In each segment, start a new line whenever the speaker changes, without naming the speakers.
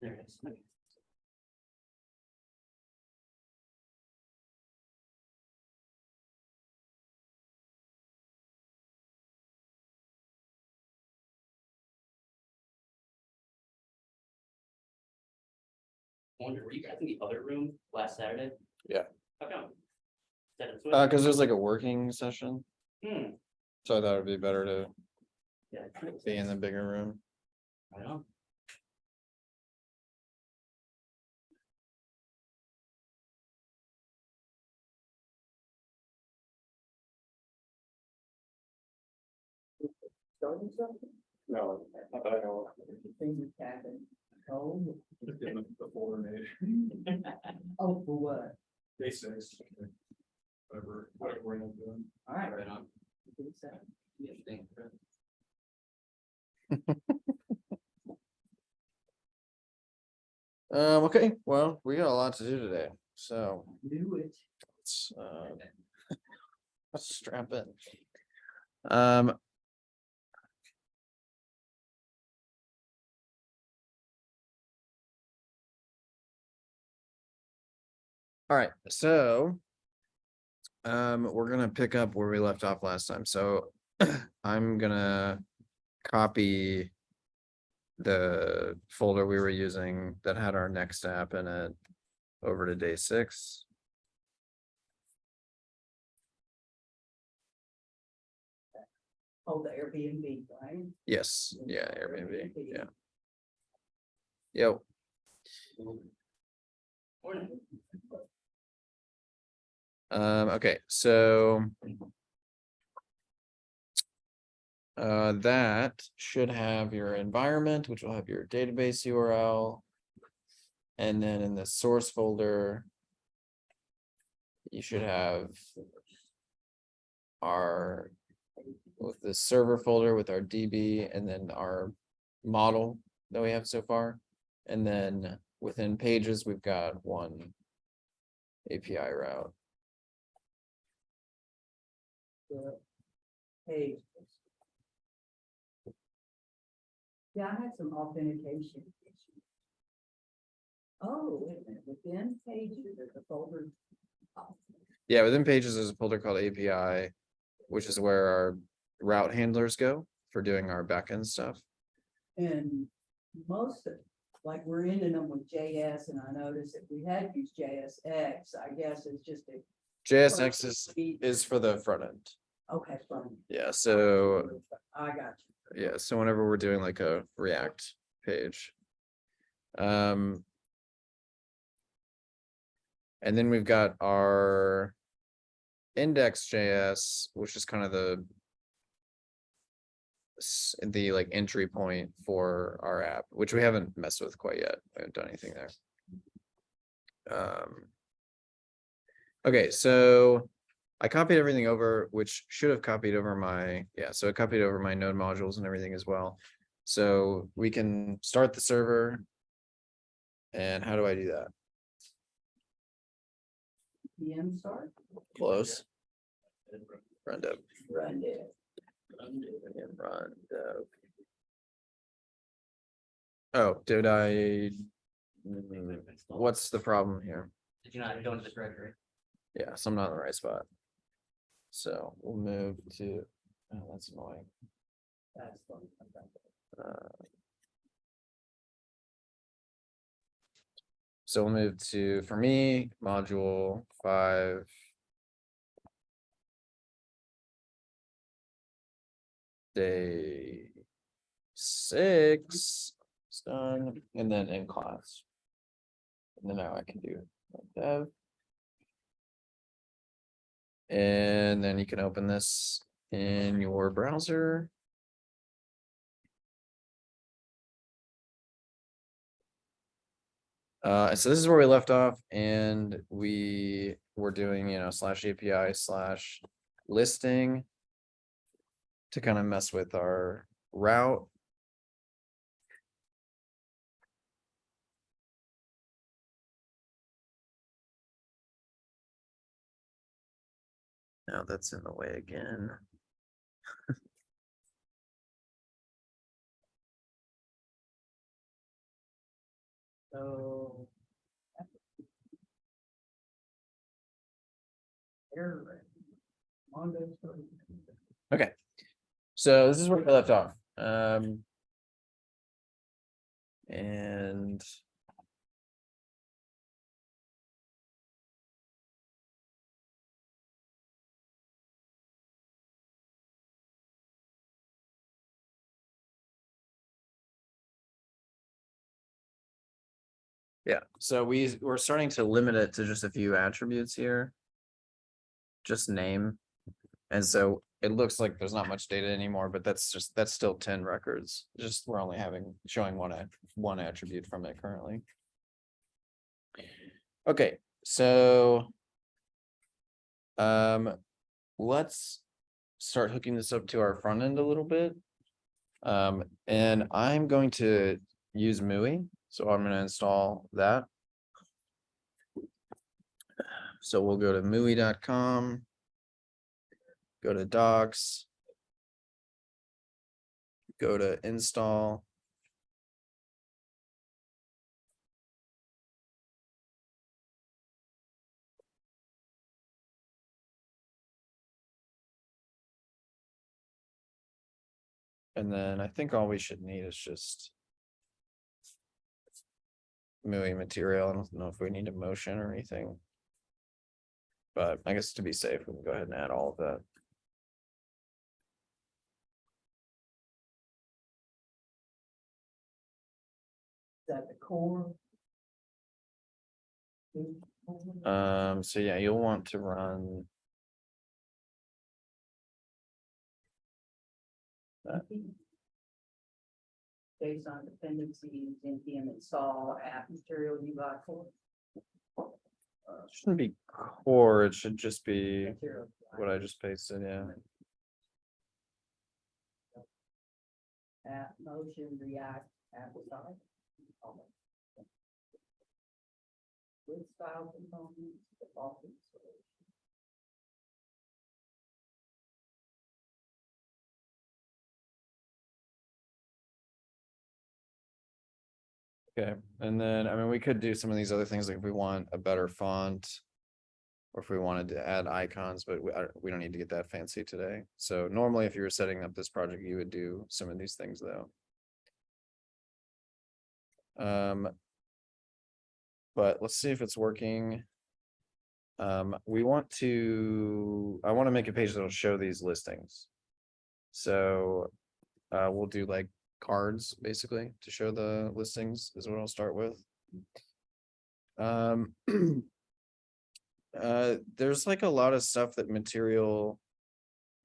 There it is. Okay. I wonder, were you guys in the other room last Saturday?
Yeah.
How come? Instead of
Because there's like a working session,
Hmm,
so I thought it'd be better to
yeah.
be in the bigger room.
I know.
Starting something?
No, I know.
Things that happen. Oh,
Just getting the folder made.
oh, for what?
Day 6. Whatever we're gonna do.
All right.
Right on.
Good stuff.
Yeah, thanks, Fred.
Okay, well, we got a lot to do today, so
Do it.
let's let's strap in. Um. All right, so we're gonna pick up where we left off last time. So I'm gonna copy the folder we were using that had our next app in it over to day 6.
Oh, the Airbnb, right?
Yes, yeah, Airbnb, yeah. Yep.
Morning.
Okay, so that should have your environment, which will have your database URL. And then in the source folder, you should have our with the server folder with our DB and then our model that we have so far. And then within pages, we've got one API route.
The page. Yeah, I had some authentication issues. Oh, wait a minute, within pages, there's a folder. Oh,
Yeah, within pages, there's a folder called API, which is where our route handlers go for doing our backend stuff.
And most of, like, we're ending them with JS, and I noticed if we had used JSX, I guess it's just a.
JSX is for the front end.
Okay, fine.
Yeah, so
I got you.
yeah, so whenever we're doing like a React page. And then we've got our index.js, which is kind of the like entry point for our app, which we haven't messed with quite yet. We haven't done anything there. Okay, so I copied everything over, which should have copied over so it copied over my node modules and everything as well. So we can start the server. And how do I do that?
PM start,
Close. Run dev.
run it.
Run dev. Oh, did I? What's the problem here?
Did you not go into the directory?
Yeah, so I'm not in the right spot. So we'll move to, oh, that's annoying.
That's fun.
So we'll move to, for me, module 5. Day 6, it's done, and then in class. And then now I can do dev. And then you can open this in your browser. So this is where we left off, and we were doing, /API/listing to kind of mess with our route. Now that's in the way again.
Error. Mondo.
Okay. So this is where we left off. And yeah, so we're starting to limit it to just a few attributes here. Just name. And so it looks like there's not much data anymore, but that's still 10 records. Just we're only showing one attribute from it currently. Okay, so let's start hooking this up to our front end a little bit. And I'm going to use MUI, so I'm going to install that. So we'll go to MUI.com, go to docs, go to install. And then I think all we should need is just MUI material. I don't know if we need a motion or anything. But I guess to be safe, we can go ahead and add all of that.
Is that the core?
So yeah, you'll want to run
Based on dependencies, npm install app material UI core.
shouldn't be core, it should just be
Material.
what I just pasted, yeah.
App motion, react, app style. With style components, default installation.
Okay, and then, I mean, we could do some of these other things, like if we want a better font. Or if we wanted to add icons, but we don't need to get that fancy today. So normally, if you were setting up this project, you would do some of these things though. But let's see if it's working. I want to make a page that'll show these listings. So we'll do like cards basically to show the listings is what I'll start with. There's like a lot of stuff that Material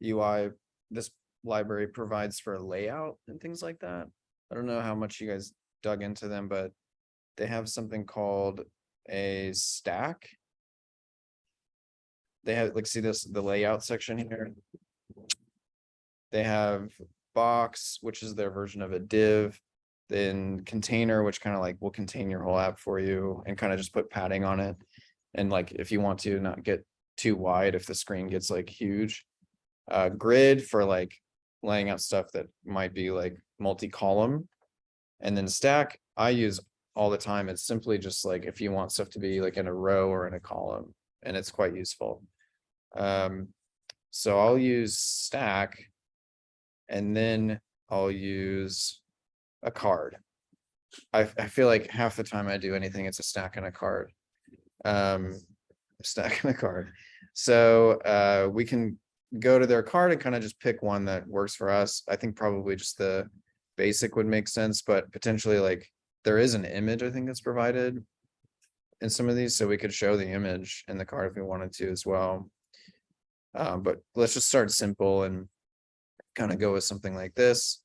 UI, this library provides for layout and things like that. I don't know how much you guys dug into them, but they have something called a stack. They have, like, see this, the layout section here. They have box, which is their version of a div, then container, which kind of like will contain your whole app for you and kind of just put padding on it. And like, if you want to not get too wide, if the screen gets like huge, grid for like laying out stuff that might be like multi-column, and then stack I use all the time. It's simply just like if you want stuff to be like in a row or in a column, and it's quite useful. So I'll use stack, and then I'll use a card. I feel like half the time I do anything, it's a stack and a card. Stack and a card. So we can go to their card and kind of just pick one that works for us. I think probably just the basic would make sense, but potentially like there is an image I think that's provided in some of these, so we could show the image in the card if we wanted to as well. But let's just start simple and kind of go with something like this.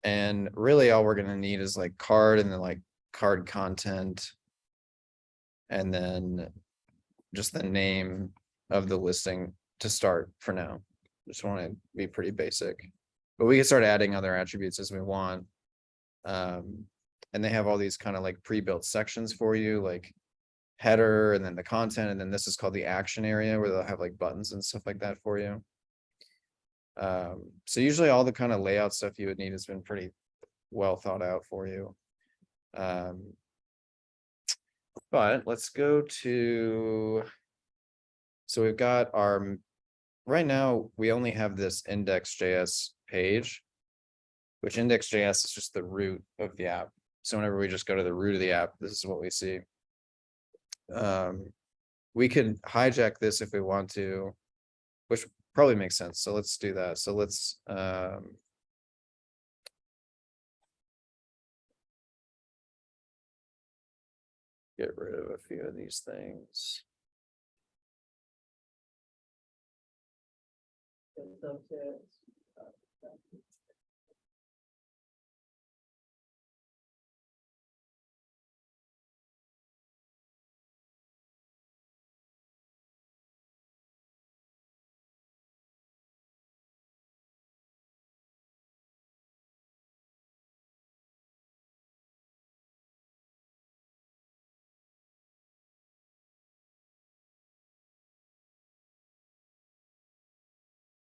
And really all we're going to need is like card and then like card content. And then just the name of the listing to start for now. Just want to be pretty basic, but we can start adding other attributes as we want. And they have all these kind of like pre-built sections for you, like header and then the content. And then this is called the action area where they'll have like buttons and stuff like that for you. So usually all the kind of layout stuff you would need has been pretty well thought out for you. But let's go to. So we've got our, right now, we only have this index.js page. Which index.js is just the root of the app. So whenever we just go to the root of the app, this is what we see. We could hijack this if we want to, which probably makes sense. So let's do that. So let's get rid of a few of these things.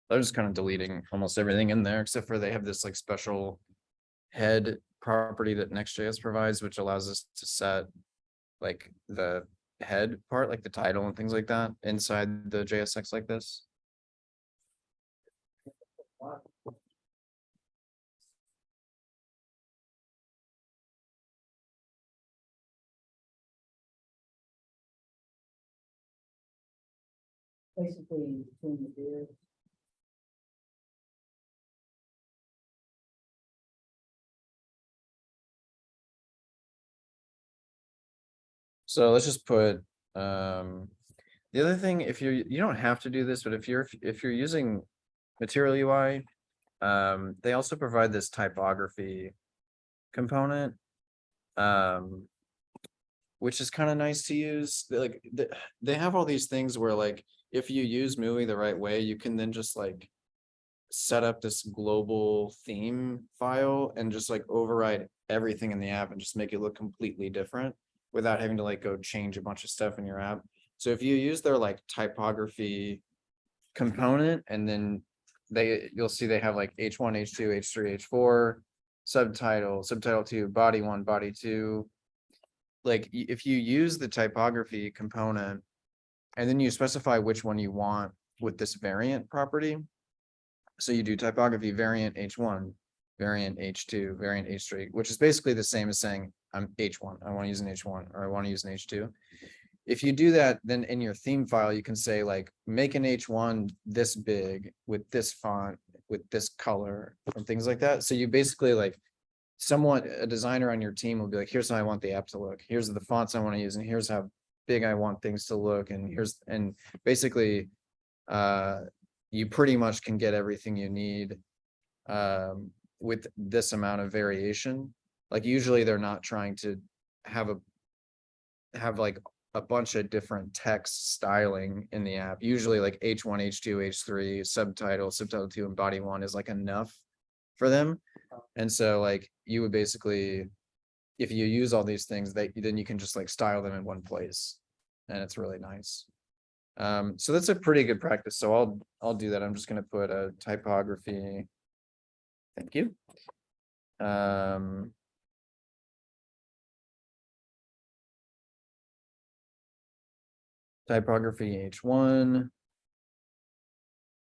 They're just kind of deleting almost everything in there, except for they have this like special head property that Next.js provides, which allows us to set like the head part, like the title and things like that inside the JSX like this.
Basically between the beer.
So let's just put, the other thing, if you're, you don't have to do this, but if you're using Material UI, they also provide this typography component. Which is kind of nice to use. They have all these things where like, if you use Movie the right way, you can then just like set up this global theme file and just like override everything in the app and just make it look completely different without having to like go change a bunch of stuff in your app. So if you use their like typography component and then you'll see they have like H1, H2, H3, H4, subtitle 2, body 1, body 2. Like if you use the typography component and then you specify which one you want with this variant property. So you do typography variant H1, variant H2, variant H3, which is basically the same as saying I'm H1. I want to use an H1 or I want to use an H2. If you do that, then in your theme file, you can say like, make an H1 this big with this font, with this color and things like that. So you basically like, a designer on your team will be like, here's how I want the app to look. Here's the fonts I want to use, and here's how big I want things to look. And basically, you pretty much can get everything you need with this amount of variation. Like usually they're not trying to have like a bunch of different text styling in the app. Usually like H1, H2, H3, subtitle 2, and body 1 is like enough for them. And so like you would basically, if you use all these things, then you can just like style them in one place. And it's really nice. So that's a pretty good practice. So I'll do that. I'm just gonna put a typography. Thank you. Typography H1.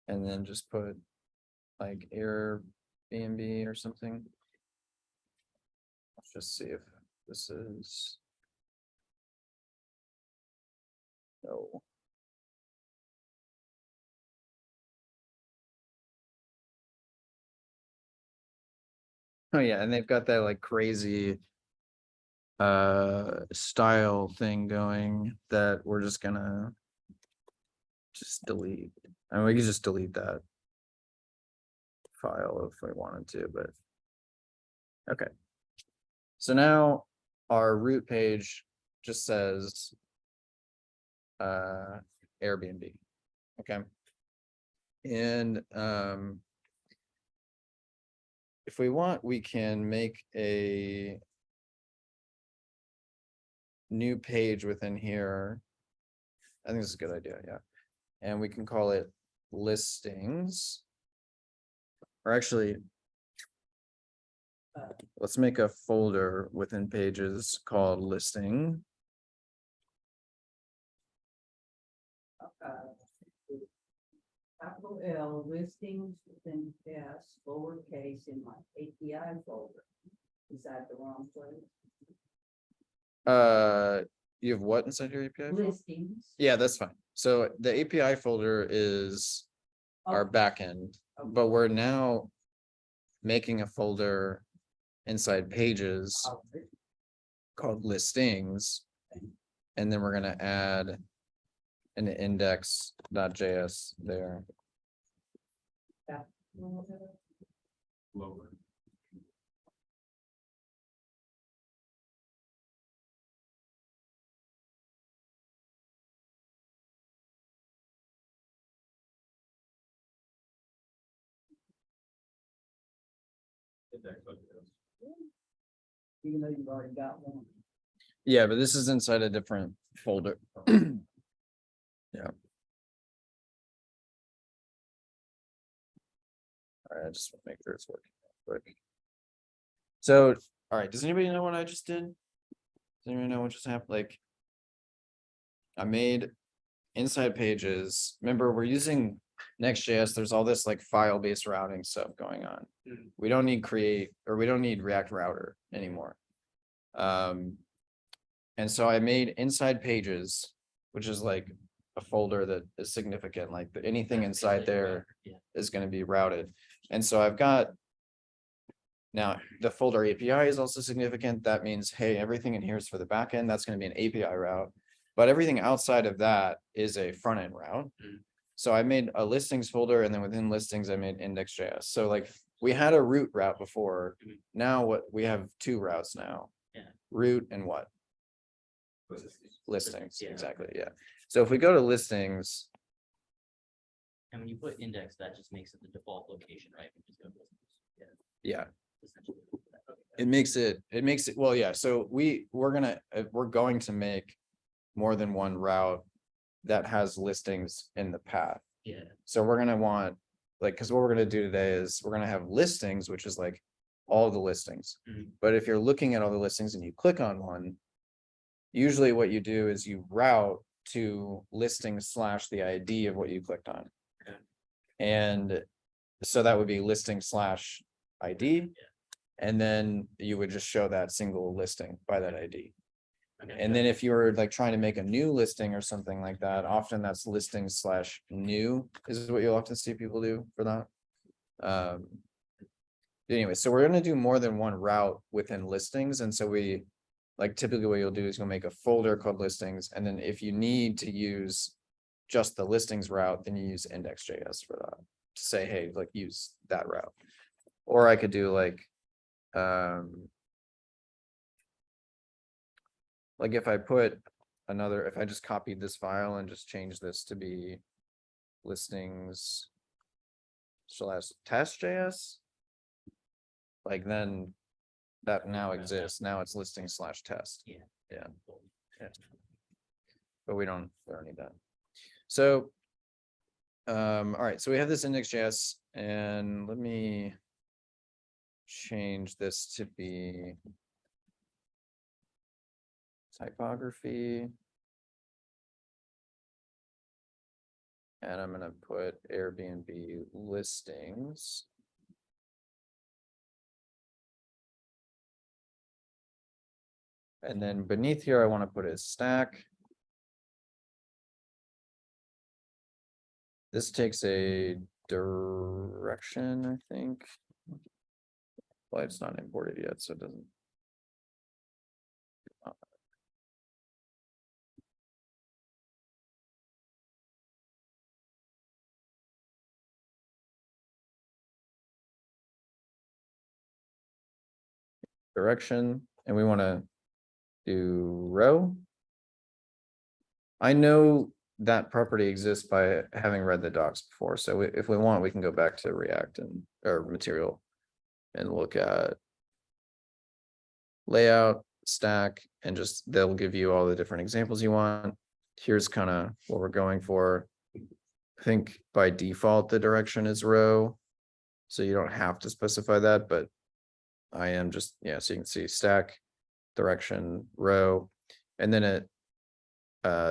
And then just put like Airbnb or something. Let's just see if this is. No. Oh yeah, and they've got that like crazy style thing going that we're just gonna just delete. And we can just delete that file if we wanted to, but okay. So now our root page just says Airbnb. Okay. And if we want, we can make a new page within here. I think this is a good idea, yeah. And we can call it listings. Or actually, let's make a folder within pages called listing.
capital L listings within S lowercase in my API folder. Is that the wrong place?
You have what inside your API? folder?
Listings.
Yeah, that's fine. So the API folder is our
Oh,
backend, but we're now making a folder inside Pages
oh,
called listings. And then we're gonna add an index.js there.
Lower.
Even though you've already got one.
Yeah, but this is inside a different folder. Yeah. All right, I just want to make sure it's working. Quick. So, all right, does anybody know what I just did? Does anyone know what just happened? Like, I made inside Pages. Remember, we're using Next.js. There's all this like file-based routing stuff going on.
Mhm.
We don't need create, or we don't need React Router anymore. And so I made inside Pages, which is like a folder that is significant, like anything inside there
Yeah.
is going to be routed. And so I've got. Now, the folder API is also significant. That means, hey, everything in here is for the backend. That's going to be an API route. But everything outside of that is a front end route.
Mhm.
So I made a listings folder, and then within listings, I made index.js. So like we had a root route before.
Mhm.
Now what we have two routes now.
Yeah.
Root and what? Listings,
Yeah.
exactly, yeah. So if we go to listings,
And when you put index, that just makes it the default location, right? We just go to listings. Yeah.
yeah,
Essentially. Okay.
it makes it, well, yeah, so we're going to make more than one route that has listings in the path.
Yeah.
So we're gonna want, like, because what we're gonna do today is we're gonna have listings, which is like all the listings.
Mhm.
But if you're looking at all the listings and you click on one, usually what you do is you route to listing / the ID of what you clicked on.
Okay.
And so that would be listing / ID. And then you would just show that single listing by that ID.
Okay.
And then if you were like trying to make a new listing or something like that, often that's listing / new is what you'll often see people do for that. Anyway, so we're gonna do more than one route within listings, and so we, like typically what you'll do is you'll make a folder called listings, and then if you need to use just the listings route, then you use index.js for that, to say, hey, like use that route. Or I could do like if I put if I just copied this file and just change this to be listings / test.js, like then that now exists. Now it's listing / test.
Yeah.
Yeah. But we don't need that. So, all right, so we have this index.js, and let me change this to be typography. And I'm gonna put Airbnb listings. And then beneath here, I want to put a stack. This takes a direction, I think. Well, it's not imported yet, so it doesn't. Direction, and we want to do row. I know that property exists by having read the docs before, so if we want, we can go back to React or Material and look at layout, stack, and just they'll give you all the different examples you want. Here's kind of what we're going for. I think by default, the direction is row, so you don't have to specify that, but I am just, yeah, so you can see stack, direction, row, and then it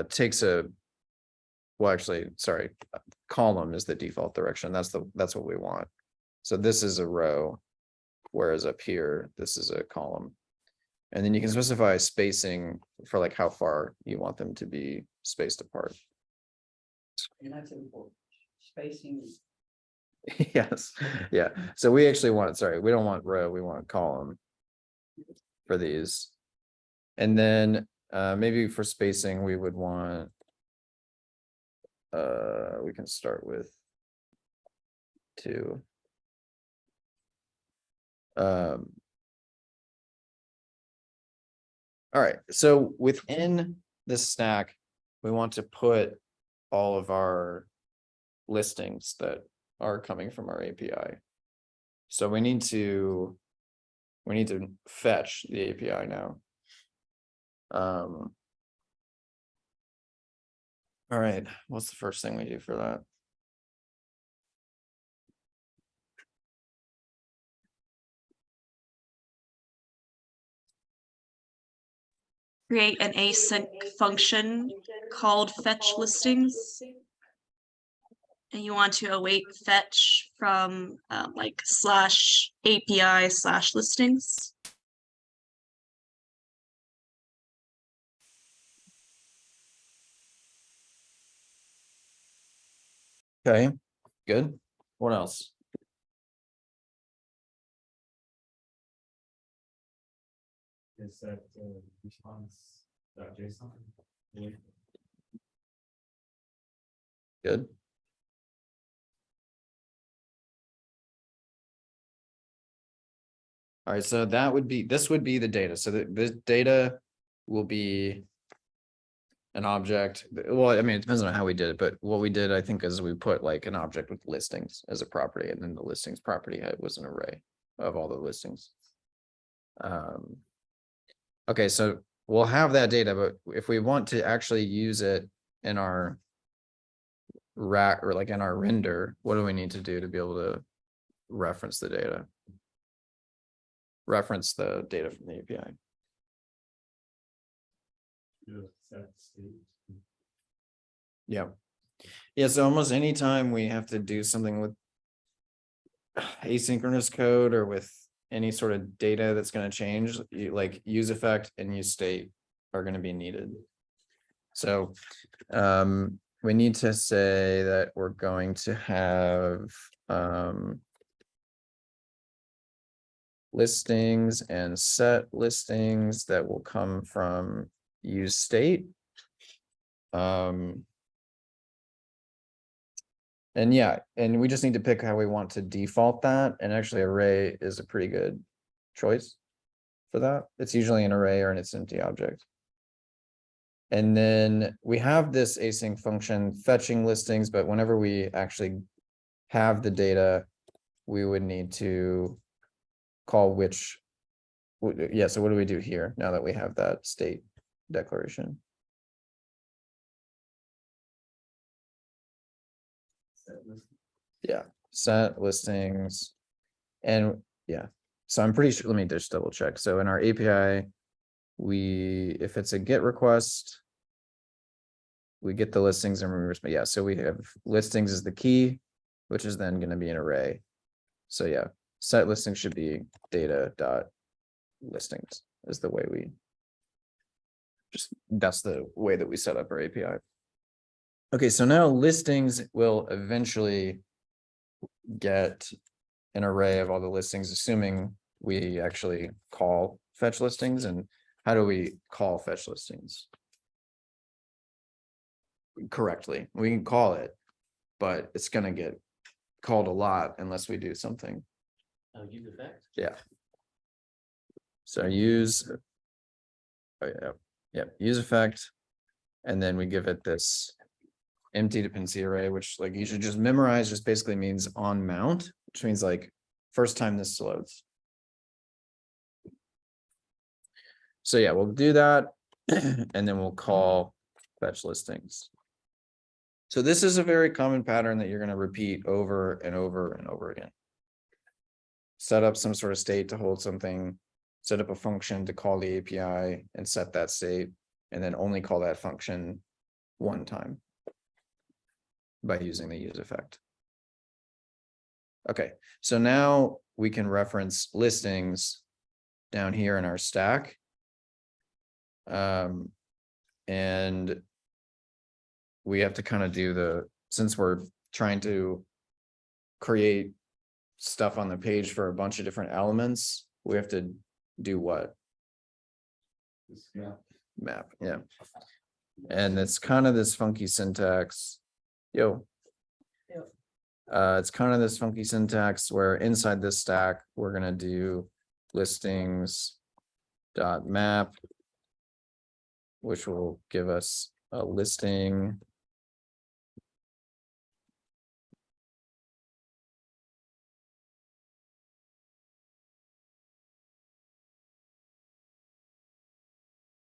takes a well, actually, sorry, column is the default direction. That's what we want. So this is a row, whereas up here, this is a column. And then you can specify spacing for like how far you want them to be spaced apart.
And that's important. Spacing.
Yes, yeah. So we actually want, sorry, we don't want row, we want column for these. And then maybe for spacing, we would want we can start with 2. All right, so within this stack, we want to put all of our listings that are coming from our API. So we need to fetch the API now. All right, what's the first thing we do for that?
Create an async function called fetch listings. And you want to await fetch from like /API/listings.
Okay, good. What else?
Is that response.json?
Good. All right, so that would be, this would be the data. So this data will be an object. Well, I mean, it depends on how we did it, but what we did, I think, is we put like an object with listings as a property, and then the listings property was an array of all the listings. Okay, so we'll have that data, but if we want to actually use it in our rack or like in our render, what do we need to do to be able to reference the data? Reference the data from the API. Yeah. Yeah, so almost anytime we have to do something with asynchronous code or with any sort of data that's going to change, like use effect and use state are going to be needed. So we need to say that we're going to have listings and set listings that will come from use state. And yeah, and we just need to pick how we want to default that. And actually array is a pretty good choice for that. It's usually an array or it's an empty object. And then we have this async function fetching listings, but whenever we actually have the data, we would need to call which, yeah, so what do we do here now that we have that state declaration? Yeah, set listings. And yeah, so I'm pretty sure, let me just double check. So in our API, if it's a GET request, we get the listings and we respond. Yeah, so we have listings is the key, which is then going to be an array. So yeah, set listings should be data dot listings is the way we that's the way that we set up our API. Okay, so now listings will eventually get an array of all the listings, assuming we actually call fetch listings. And how do we call fetch listings correctly? We can call it, but it's going to get called a lot unless we do something.
Use effect.
Yeah. So use, use effect, and then we give it this empty dependency array, which like you should just memorize, just basically means on mount, which means like first time this loads. So yeah, we'll do that and then we'll call fetch listings. So this is a very common pattern that you're going to repeat over and over and over again. Set up some sort of state to hold something, set up a function to call the API and set that state, and then only call that function one time. by using the use effect. Okay, so now we can reference listings down here in our stack. And we have to kind of do since we're trying to create stuff on the page for a bunch of different elements, we have to do what? Map, yeah. And it's kind of this funky syntax. Yo.
Yep.
It's kind of this funky syntax where inside this stack, we're gonna do listings dot map, which will give us a listing.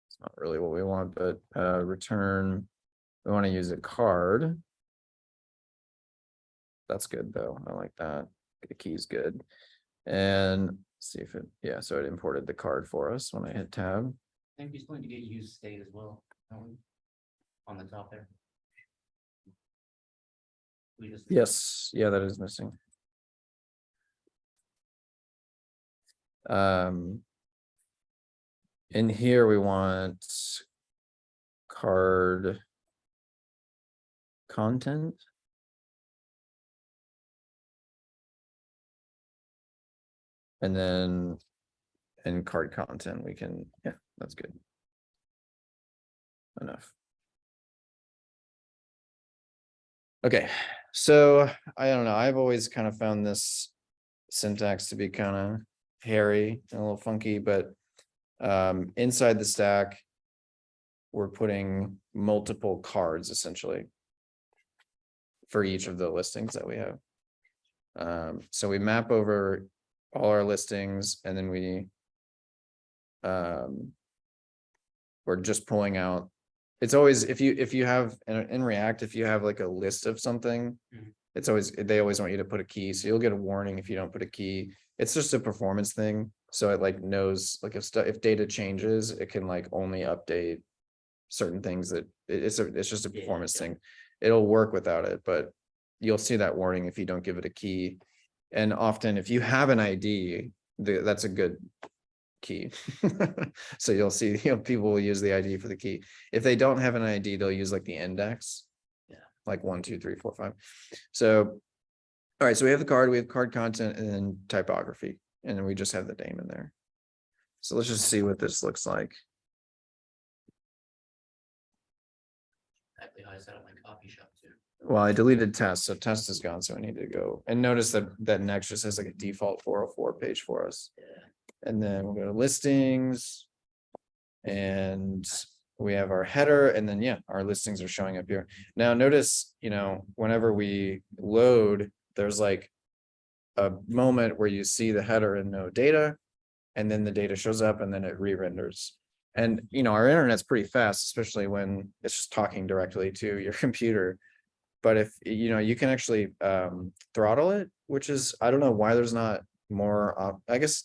It's not really what we want, but return, we want to use a card. That's good though. I like that. The key's good. And see if it, yeah, so it imported the card for us when I hit tab.
I think we still need to get use state as well. don't we? On the top there. We just.
Yes, yeah, that is missing. In here, we want card content. And then in card content, we can, yeah, that's good. Enough. Okay, so I don't know, I've always kind of found this syntax to be kind of hairy and a little funky, but inside the stack, we're putting multiple cards essentially for each of the listings that we have. So we map over all our listings and then we're just pulling out. It's always, if you have in React, if you have like a list of something,
Mhm.
it's always, they always want you to put a key. So you'll get a warning if you don't put a key. It's just a performance thing. So it like knows, like if data changes, it can like only update certain things that it's just a
Yeah,
performance
yeah.
thing. It'll work without it, but you'll see that warning if you don't give it a key. And often if you have an ID, that's a good key. So you'll see, people will use the ID for the key. If they don't have an ID, they'll use like the index.
Yeah.
Like 1, 2, 3, 4, 5. So, all right, so we have the card, we have card content and then typography, and then we just have the name in there. So let's just see what this looks like.
Exactly how I set up my coffee shop too.
Well, I deleted test, so test is gone, so I need to go and notice that next just has like a default 404 page for us.
Yeah.
And then we'll go to listings. And we have our header, and then yeah, our listings are showing up here. Now notice, whenever we load, there's like a moment where you see the header and no data, and then the data shows up and then it re-renders. And our internet's pretty fast, especially when it's just talking directly to your computer. But if you can actually throttle it, which is, I don't know why there's not more. I guess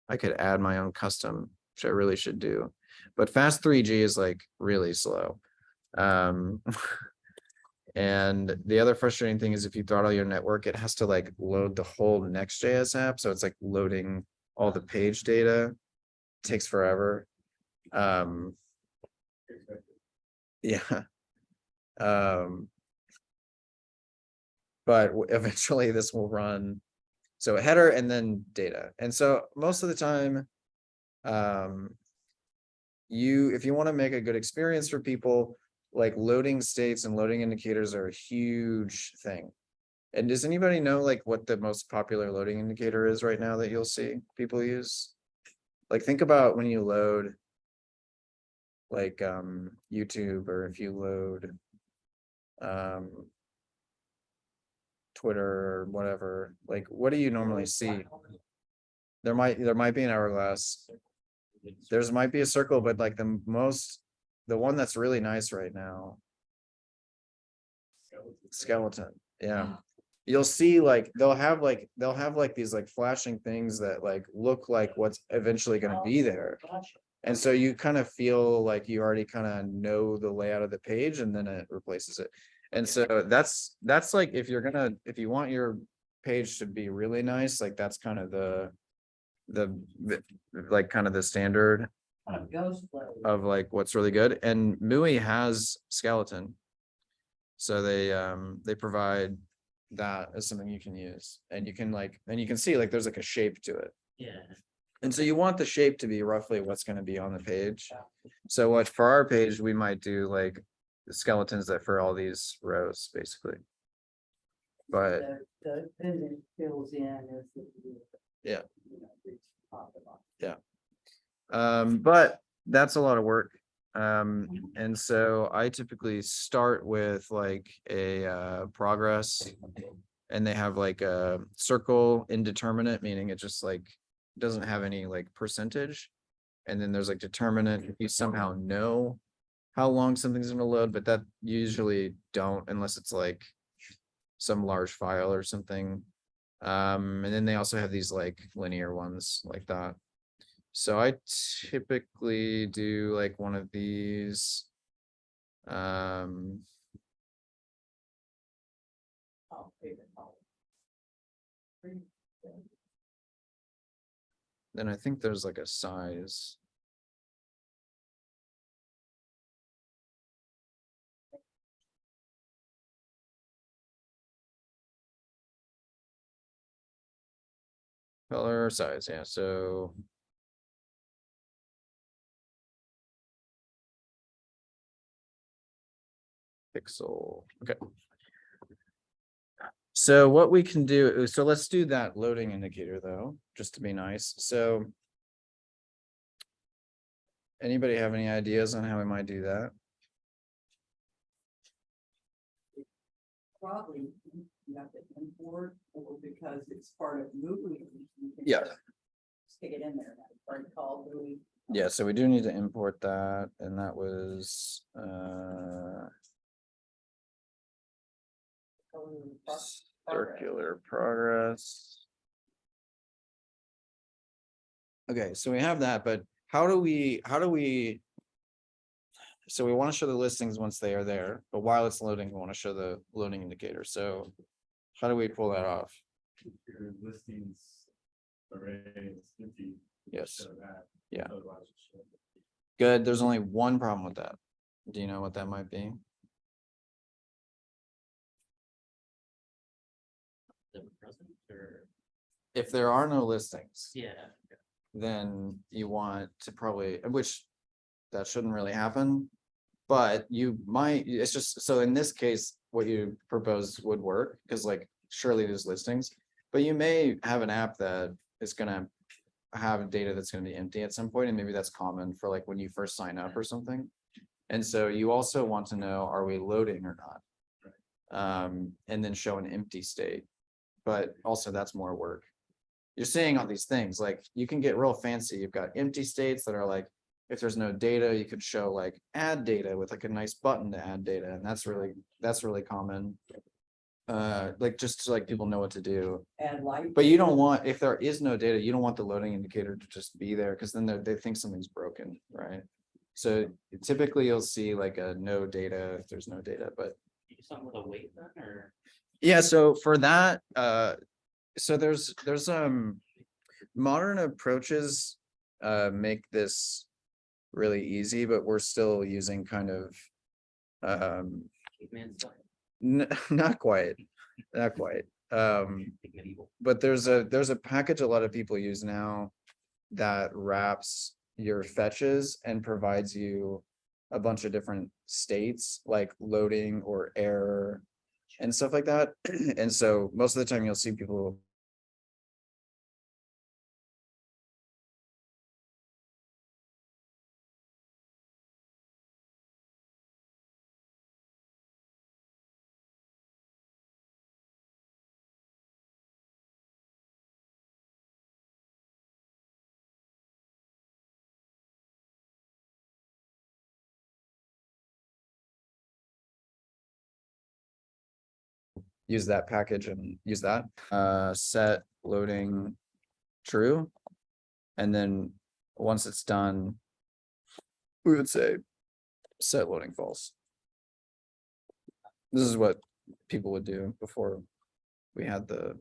I could add my own custom, which I really should do. But fast 3G is like really slow. And the other frustrating thing is if you throttle your network, it has to like load the whole Next.js app. So it's like loading all the page data. It takes forever. Yeah. But eventually this will run. So a header and then data. And so most of the time, if you want to make a good experience for people, like loading states and loading indicators are a huge thing. And does anybody know like what the most popular loading indicator is right now that you'll see people use? Like think about when you load like YouTube, or if you load Twitter or whatever, like what do you normally see? There might be an hourglass. There's might be a circle, but like the one that's really nice right now. Skeleton. Yeah. You'll see like they'll have like these like flashing things that like look like what's eventually going to be there. And so you kind of feel like you already kind of know the layout of the page, and then it replaces it. And so that's like, if you want your page to be really nice, like that's kind of like kind of the standard
Kind of ghost flow.
of like what's really good, and MUI has skeleton. So they provide that as something you can use, and you can see like there's like a shape to it.
Yeah,
And so you want the shape to be roughly what's gonna be on the page. So what for our page, we might do like the skeletons that for all these rows, basically. But
Then it fills in as.
Yeah.
You know, it's top and bottom.
but that's a lot of work. And so I typically start with like a progress. And they have like a circle indeterminate, meaning it just like doesn't have any like percentage. And then there's like determinate, you somehow know how long something's gonna load, but that usually don't unless it's like some large file or something. And then they also have these like linear ones like that. So I typically do like one of these.
Oh, favorite color. Pretty good.
Then I think there's like a size. Color size, yeah, so. Pixel, okay. So what we can do, so let's do that loading indicator though, just to be nice, so. Anybody have any ideas on how we might do that?
Probably you have to import or because it's part of movie. you can
Yeah.
just Stick it in there, that's part called movie.
Yeah, so we do need to import that, and that was, circular progress. Okay, so we have that, but how do we? So we want to show the listings once they are there, but while it's loading, we want to show the loading indicator. So how do we pull that off?
Your listings array is empty.
Yes,
show that.
Yeah.
Otherwise it should.
good. There's only one problem with that. Do you know what that might be?
the present or,
If there are no listings,
yeah,
then you want to probably, which that shouldn't really happen. But you might, it's just, so in this case, what you propose would work, because like surely there's listings. But you may have an app that is gonna have data that's gonna be empty at some point, and maybe that's common for like when you first sign up or something. And so you also want to know, are we loading or not? And then show an empty state. But also that's more work. You're seeing all these things, like you can get real fancy. You've got empty states that are like, if there's no data, you could show like add data with like a nice button to add data, and that's really common. Like just to like people know what to do.
Add light.
But you don't want, if there is no data, you don't want the loading indicator to just be there, because then they think something's broken, right? So typically you'll see like a no data if there's no data, but
you do something with a weight then, or?
yeah, so for that, so there's modern approaches make this really easy, but we're still using kind of
Caveman stuff,
not quite.
like medieval.
But there's a package a lot of people use now that wraps your fetches and provides you a bunch of different states like loading or error and stuff like that. And so most of the time you'll see people use that package and use that, set loading true. And then once it's done, we would say set loading false. This is what people would do before we had the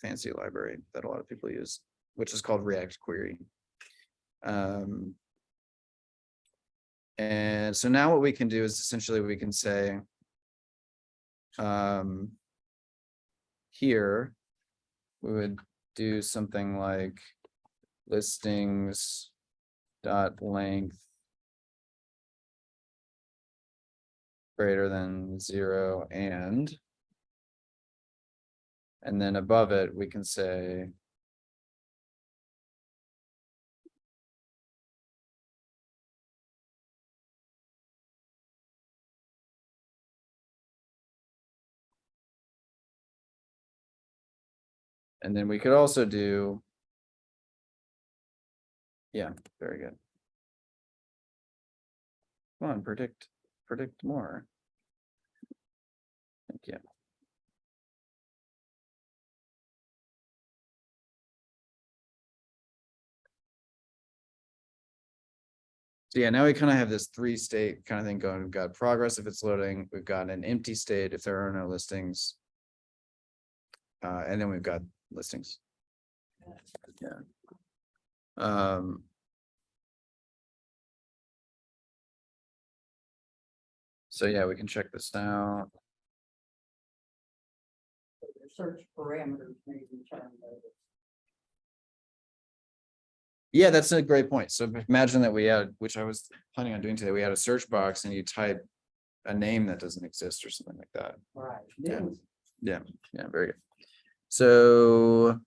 fancy library that a lot of people use, which is called React Query. And so now what we can do is essentially we can say here we would do something like listings dot length greater than 0 and then above it we can say and then we could also do, yeah, very good. Come on, predict more. Thank you. So yeah, now we kind of have this 3-state kind of thing going. We've got progress if it's loading, we've got an empty state if there are no listings. And then we've got listings. Yeah. So yeah, we can check this out.
So the search parameters may be turned over.
Yeah, that's a great point. So imagine that we had, which I was planning on doing today, we had a search box and you type a name that doesn't exist or something like that.
Right.
Yeah.
Then
Yeah, very good. So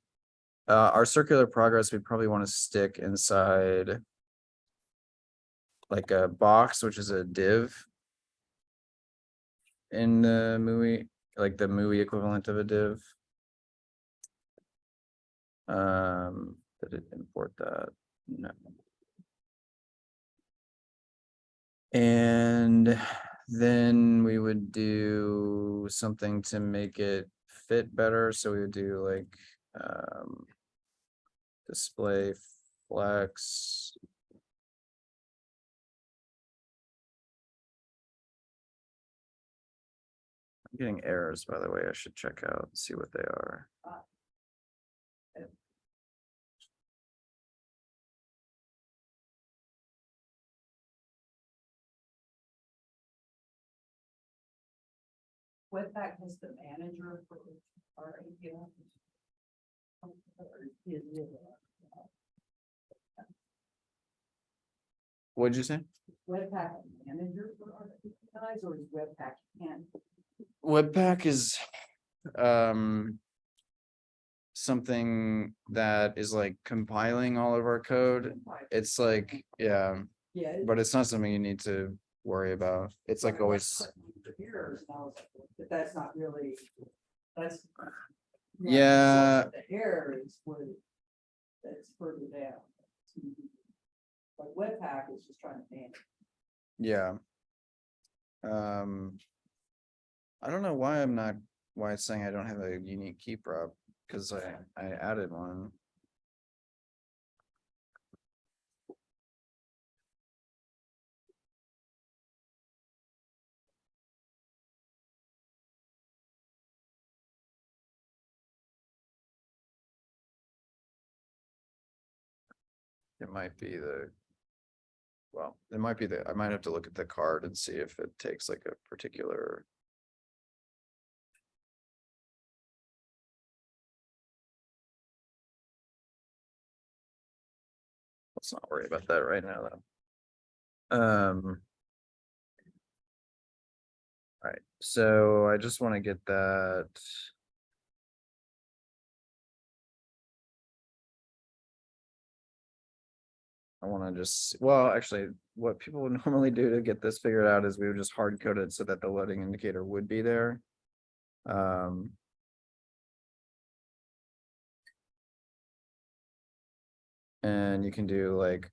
our circular progress, we probably want to stick inside like a box, which is a div in the MUI, like the MUI equivalent of a div. Did it import that? No. And then we would do something to make it fit better. So we would do like display flex. I'm getting errors, by the way. I should check out and see what they are.
Webpack has the manager for our API. Is it,
What'd you say?
Webpack a manager for our APIs, or is Webpack can?
Webpack is something that is like compiling all of our code. It's like, yeah,
Yeah.
but it's not something you need to worry about. It's like always,
Errors, and I was like, but that's not really, that's.
Yeah.
The error is where, that's further down. But Webpack is just trying to manage.
yeah. I don't know why why it's saying I don't have a unique key prop, because I added one. It might be well, it might be I might have to look at the card and see if it takes like a particular. Let's not worry about that right now, though. All right, so I just want to get that. I want to just, well, actually, what people would normally do to get this figured out is we would just hard code it so that the loading indicator would be there. And you can do like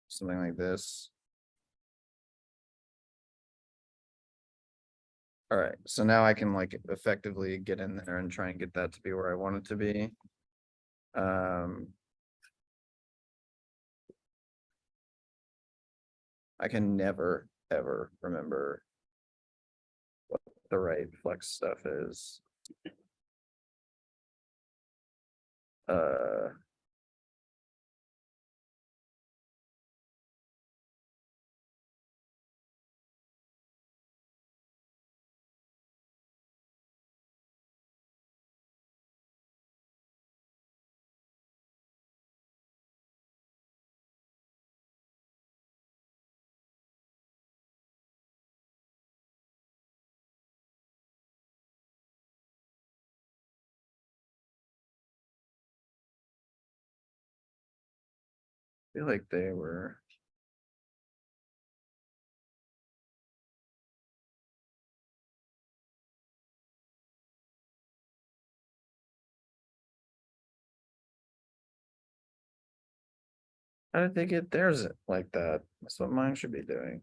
something like this. All right, so now I can like effectively get in there and try and get that to be where I want it to be. I can never ever remember what the right flex stuff is. Uh. Feel like they were. How did they get theirs like that? That's what mine should be doing.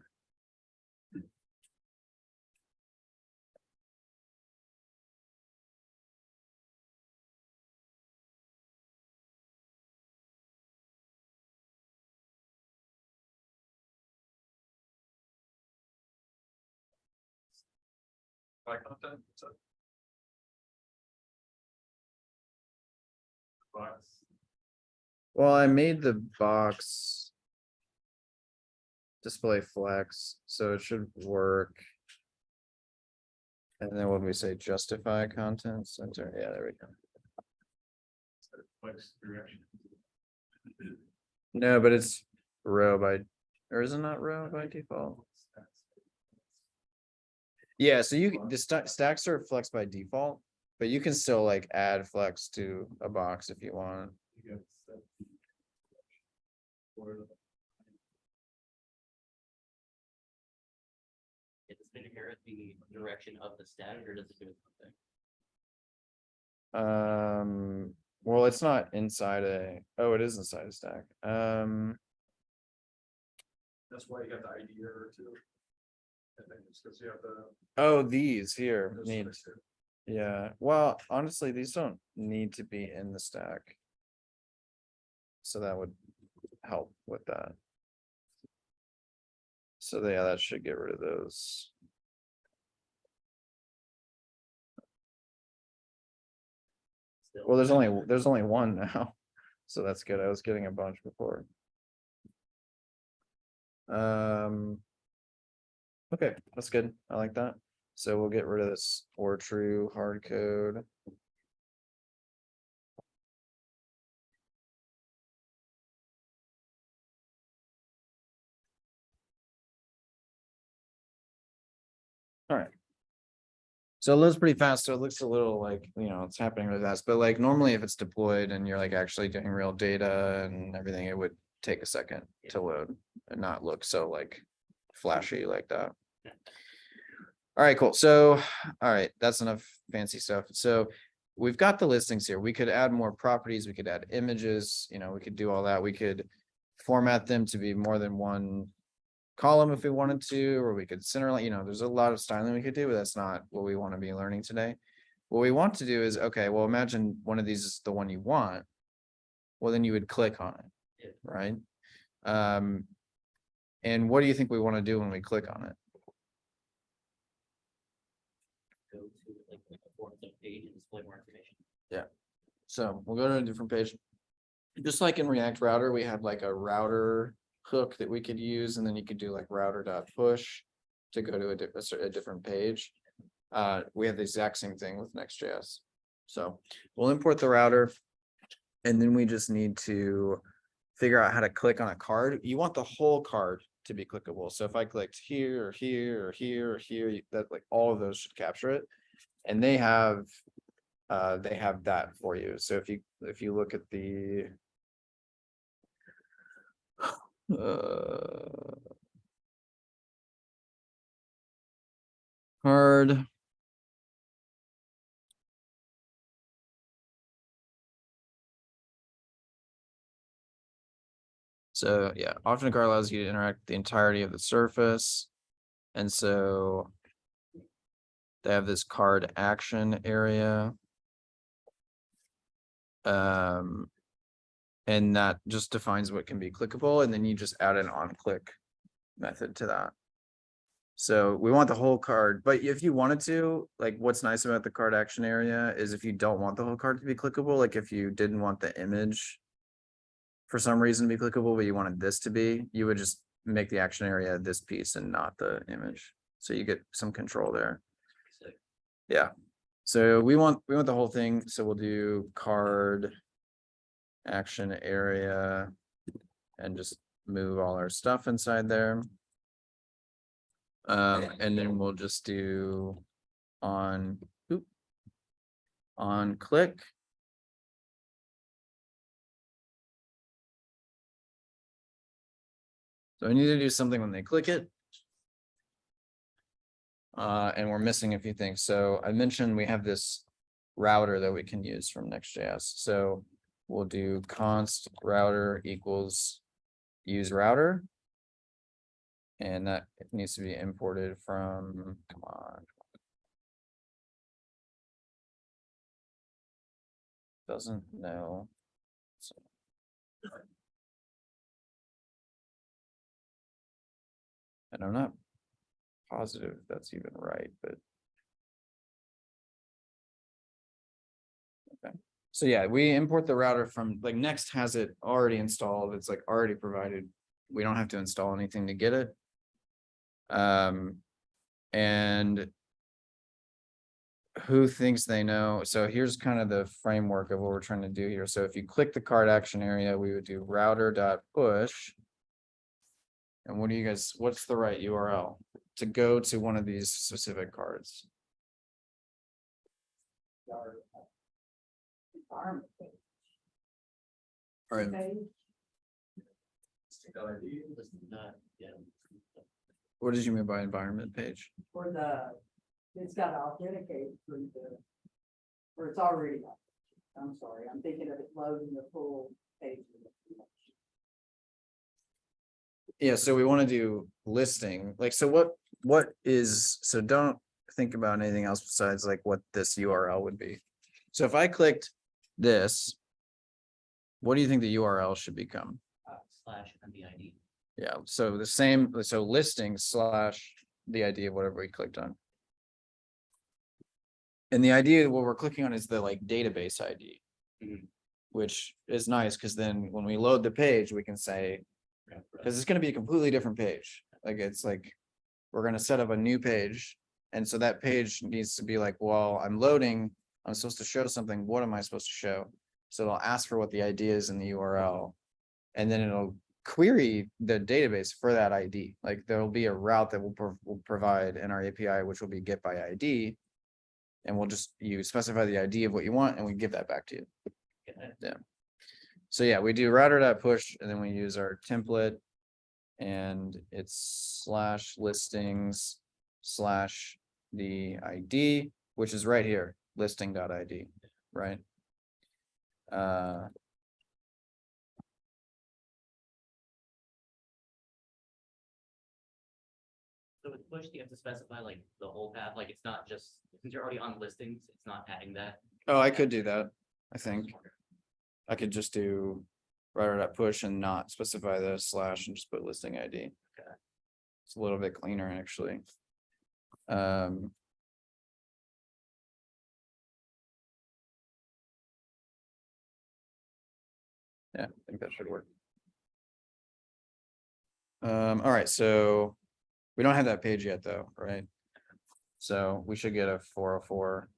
By content, so. Box.
Well, I made the box. Display flex, so it should work. And then when we say justify content center, yeah, there we go.
Flex direction.
No, but it's row by, or is it not row by default? Yeah, so you, the stacks are flex by default, but you can still like add flex to a box if you want.
You get set the or
Does it inherit the direction of the stack or does it do something?
Well, it's not inside a, oh, it is inside a stack.
that's why you got the ID error too. I think it's because you have the.
Oh, these here
those
need,
first two.
yeah, well, honestly, these don't need to be in the stack. So that would help with that. So yeah, that should get rid of those.
Still.
Well, there's only one now, so that's good. I was getting a bunch before. Okay, that's good. I like that. So we'll get rid of this or true hard code. All right. So it loads pretty fast, so it looks a little like, you know, it's happening really fast, but like normally if it's deployed and you're like actually doing real data and everything, it would take a second to load and not look so like flashy like that. All right, cool. So, all right, that's enough fancy stuff. So we've got the listings here. We could add more properties. We could add images, you know, we could do all that. We could format them to be more than one column if we wanted to, or we could center, you know, there's a lot of styling we could do, but that's not what we want to be learning today. What we want to do is, okay, well, imagine one of these is the one you want. Well, then you would click on it, right? And what do you think we want to do when we click on it?
Go to like the fourth page and display more information.
So we'll go to a different page. Just like in React Router, we have like a router hook that we could use, and then you could do like router.push to go to a different page. We have the exact same thing with Next.js. So we'll import the router, and then we just need to figure out how to click on a card. You want the whole card to be clickable. So if I clicked here or here or here or here, that like all of those should capture it. And they have that for you. So if you look at the card. So yeah, often a card allows you to interact with the entirety of the surface. And so they have this card action area. And that just defines what can be clickable, and then you just add an on-click method to that. So we want the whole card, but if you wanted to, like, what's nice about the card action area is if you don't want the whole card to be clickable, like if you didn't want the image for some reason to be clickable, but you wanted this to be, you would just make the action area this piece and not the image. So you get some control there.
So
Yeah. So we want the whole thing. So we'll do card action area and just move all our stuff inside there. And then we'll just do on click. So I need to do something when they click it. And we're missing a few things. So I mentioned we have this router that we can use from Next.js. So we'll do const router equals use router. And that needs to be imported from, come on. Doesn't know. So. And I'm not positive if that's even right, but. Okay, so yeah, we import the router from, like, Next has it already installed, it's like already provided. We don't have to install anything to get it. And who thinks they know? So here's kind of the framework of what we're trying to do here. So if you click the card action area, we would do router.push. And what do you guys, what's the right URL to go to one of these specific cards?
Environment page.
All right,
Page.
Yeah.
what did you mean by environment page?
For the, it's got to authenticate through the, or it's already, I'm sorry, I'm thinking of it loading the full page.
Yeah, so we want to do listing, like, so what is, so don't think about anything else besides like what this URL would be. So if I clicked this, what do you think the URL should become?
Slash MBID.
Yeah, so the same, so listing slash the ID of whatever we clicked on. And the idea, what we're clicking on is the like database ID.
Mhm.
Which is nice, because then when we load the page, we can say, because it's gonna be a completely different page. Like, it's like, we're gonna set up a new page. And so that page needs to be like, well, I'm loading, I'm supposed to show something, what am I supposed to show? So it'll ask for what the ID is in the URL. And then it'll query the database for that ID. Like, there'll be a route that will provide in our API, which will be get by ID. And we'll just, you specify the ID of what you want and we give that back to you.
Yeah.
So yeah, we do router.push and then we use our template. And it's slash listings slash the ID, which is right here, listing.id, right?
So with push, do you have to specify like the whole path? Like it's not just, since you're already on listings, it's not adding that.
Oh, I could do that. I think I could just do router.push and not specify the slash and just put listing ID.
Okay.
It's a little bit cleaner, actually. Yeah, I think that should work. All right, so we don't have that page yet though, right? So we should get a 404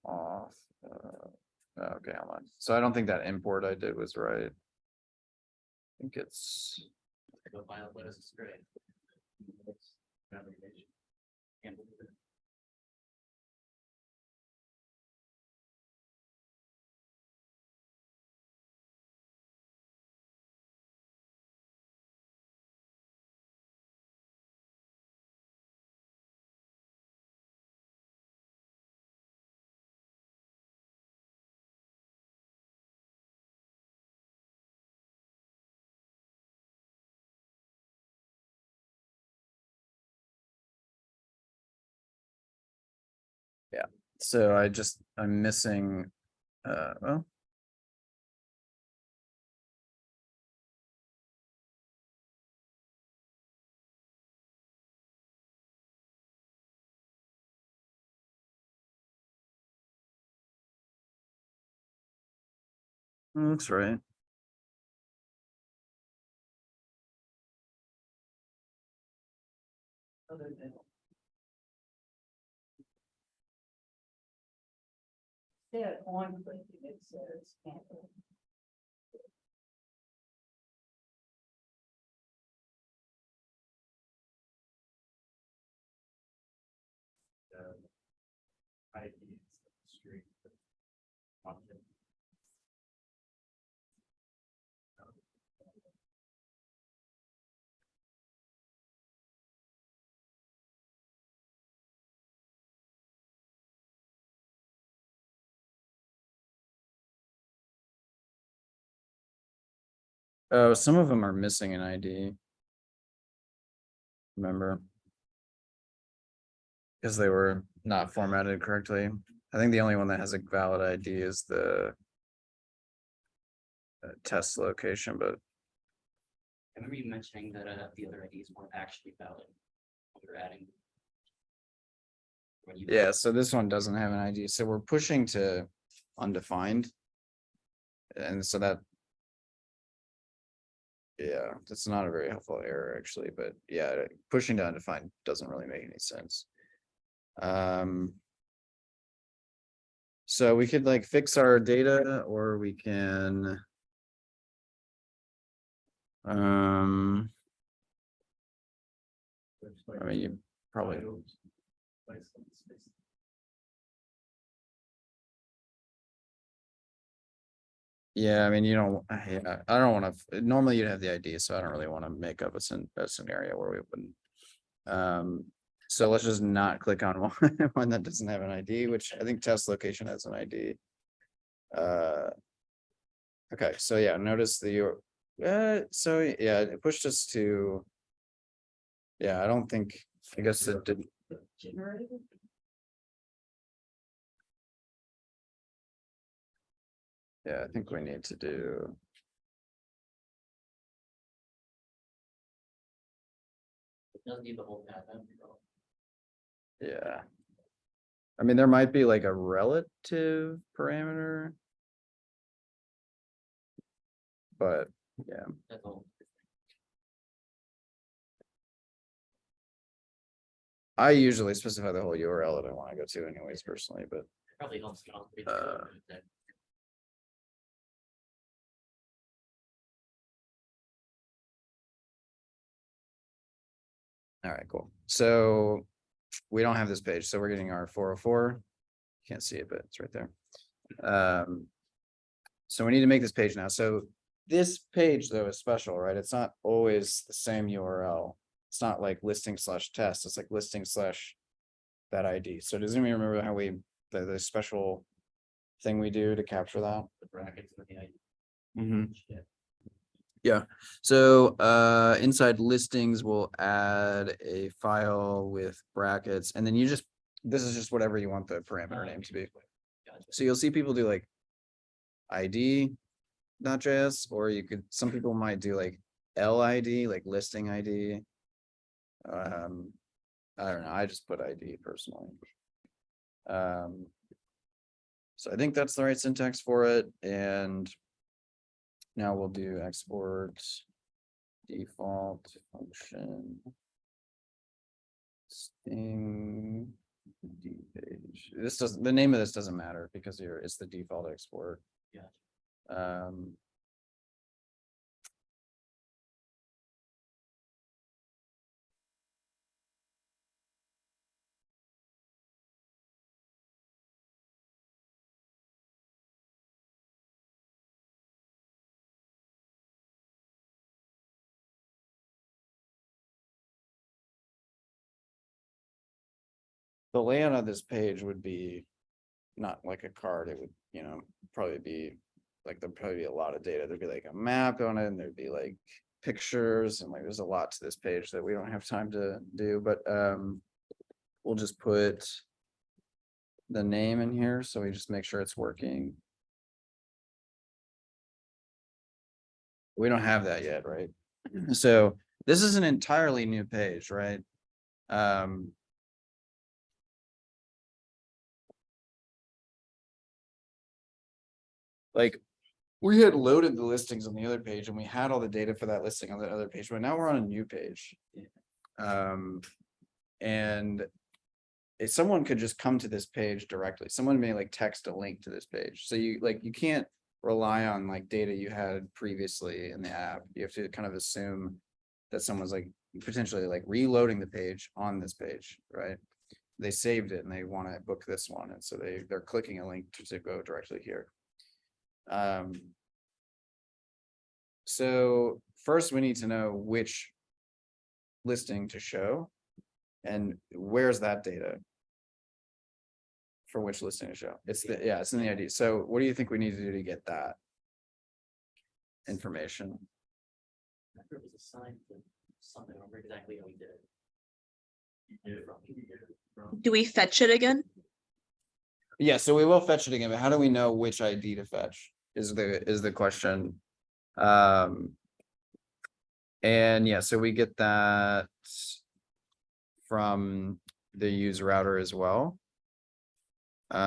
off. Okay, hold on. So I don't think that import I did was right. I think it's,
Go file, let us great.
so I'm missing, well. That's right.
Other than. Instead on clicking, it says cancel.
ID is the street. Content.
Oh, some of them are missing an ID. Remember? Because they were not formatted correctly. I think the only one that has a valid ID is the test location, but
I remember you mentioning that the other IDs weren't actually valid. When we were adding. When you-
yeah, so this one doesn't have an ID, so we're pushing to undefined. And so that. Yeah, that's not a very helpful error actually, but yeah, pushing to undefined doesn't really make any sense. So we could like fix our data or we can. I mean, you probably. Yeah, I mean, you don't, yeah, I don't wanna, normally you'd have the ID, so I don't really wanna make up a scenario where we wouldn't. So let's just not click on one, one that doesn't have an ID, which I think test location has an ID. Okay, so yeah, notice the, so yeah, it pushed us to. Yeah, I don't think, I guess it did,
Generated.
yeah, I think we need to do.
It doesn't need the whole path. That'd be wrong.
Yeah. I mean, there might be like a relative parameter. But yeah,
That's all.
I usually specify the whole URL that I want to go to anyways personally, but
Probably helps. You know, read the
Uh,
code that-
all right, cool. So we don't have this page, so we're getting our 404. Can't see it, but it's right there. So we need to make this page now. So this page though is special, right? It's not always the same URL. It's not like listing/test. It's like listing/ that ID. So does anyone remember how we, the special thing we do to capture that?
The brackets and the ID.
Mm-hmm.
Yeah.
Yeah, so inside listings, we'll add a file with brackets and then you just, this is just whatever you want the parameter name to be.
Gotcha.
So you'll see people do like ID.js, or you could, some people might do like LID, like listing ID. I don't know, I just put ID personally. So I think that's the right syntax for it, and now we'll do export default function. Sting D page. This doesn't, the name of this doesn't matter because it's the default export.
Gotcha.
The layout of this page would be not like a card, it would, probably be like, there'd probably be a lot of data. There'd be like a map on it and there'd be like pictures and like, there's a lot to this page that we don't have time to do, but we'll just put the name in here. So we just make sure it's working. We don't have that yet, right? So this is an entirely new page, right? Like we had loaded the listings on the other page and we had all the data for that listing on the other page, but now we're on a new page. And if someone could just come to this page directly, someone may like text a link to this page. So you like, you can't rely on like data you had previously in the app. You have to kind of assume that someone's like potentially like reloading the page on this page, right? They saved it and they want to book this one. And so they're clicking a link to go directly here. So first we need to know which listing to show and where's that data for which listing to show. It's the, yeah, it's in the ID. So what do you think we need to do to get that information?
I remember it was assigned to something, I don't remember exactly how we did it.
Do we fetch it again?
Yeah, so we will fetch it again, but how do we know which ID to fetch is the question. And yeah, so we get that from the use router as well. We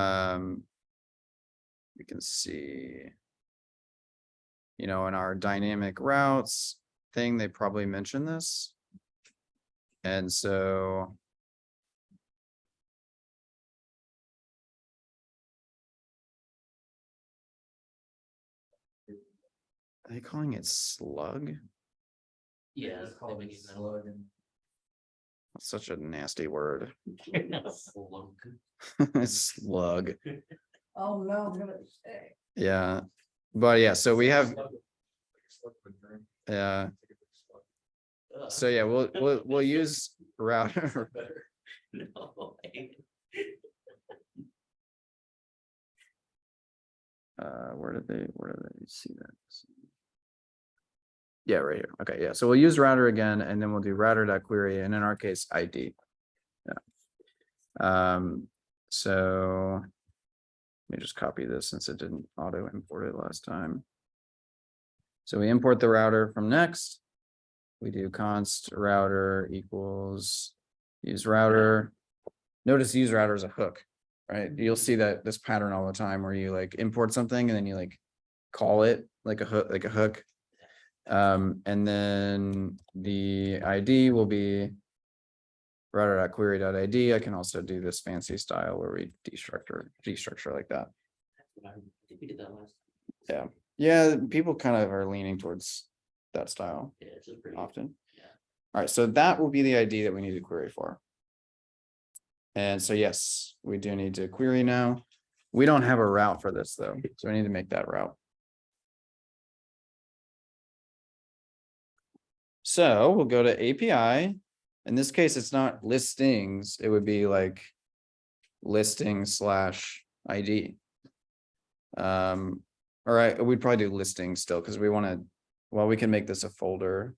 can see, you know, in our dynamic routes thing, they probably mentioned this. And so are they calling it slug?
Yeah.
It's called
they
a
make it
slug and
That's such a nasty word.
Slug.
Slug.
Oh, no, I'm gonna say.
Yeah, but yeah, so we have,
slug with drink.
yeah,
Ugh.
so yeah, we'll use router.
Better.
No.
Where did they see that? Yeah, right here. Okay, yeah, so we'll use router again, and then we'll do router.query, and in our case, ID. Yeah. So let me just copy this since it didn't auto import it last time. So we import the router from next. We do const router equals use router. Notice use router is a hook, right? You'll see that this pattern all the time where you like import something and then you like call it like a hook. And then the ID will be router.query.id. I can also do this fancy style where we destructure like that.
I think we did that last.
Yeah. Yeah, people kind of are leaning towards that style
Yeah, it's just pretty.
often.
Yeah.
All right, so that will be the ID that we need to query for. And so, yes, we do need to query now. We don't have a route for this though, so we need to make that route. So we'll go to API. In this case, it's not listings. It would be like listing / ID. All right, we'd probably do listings still because we want to, well, we can make this a folder.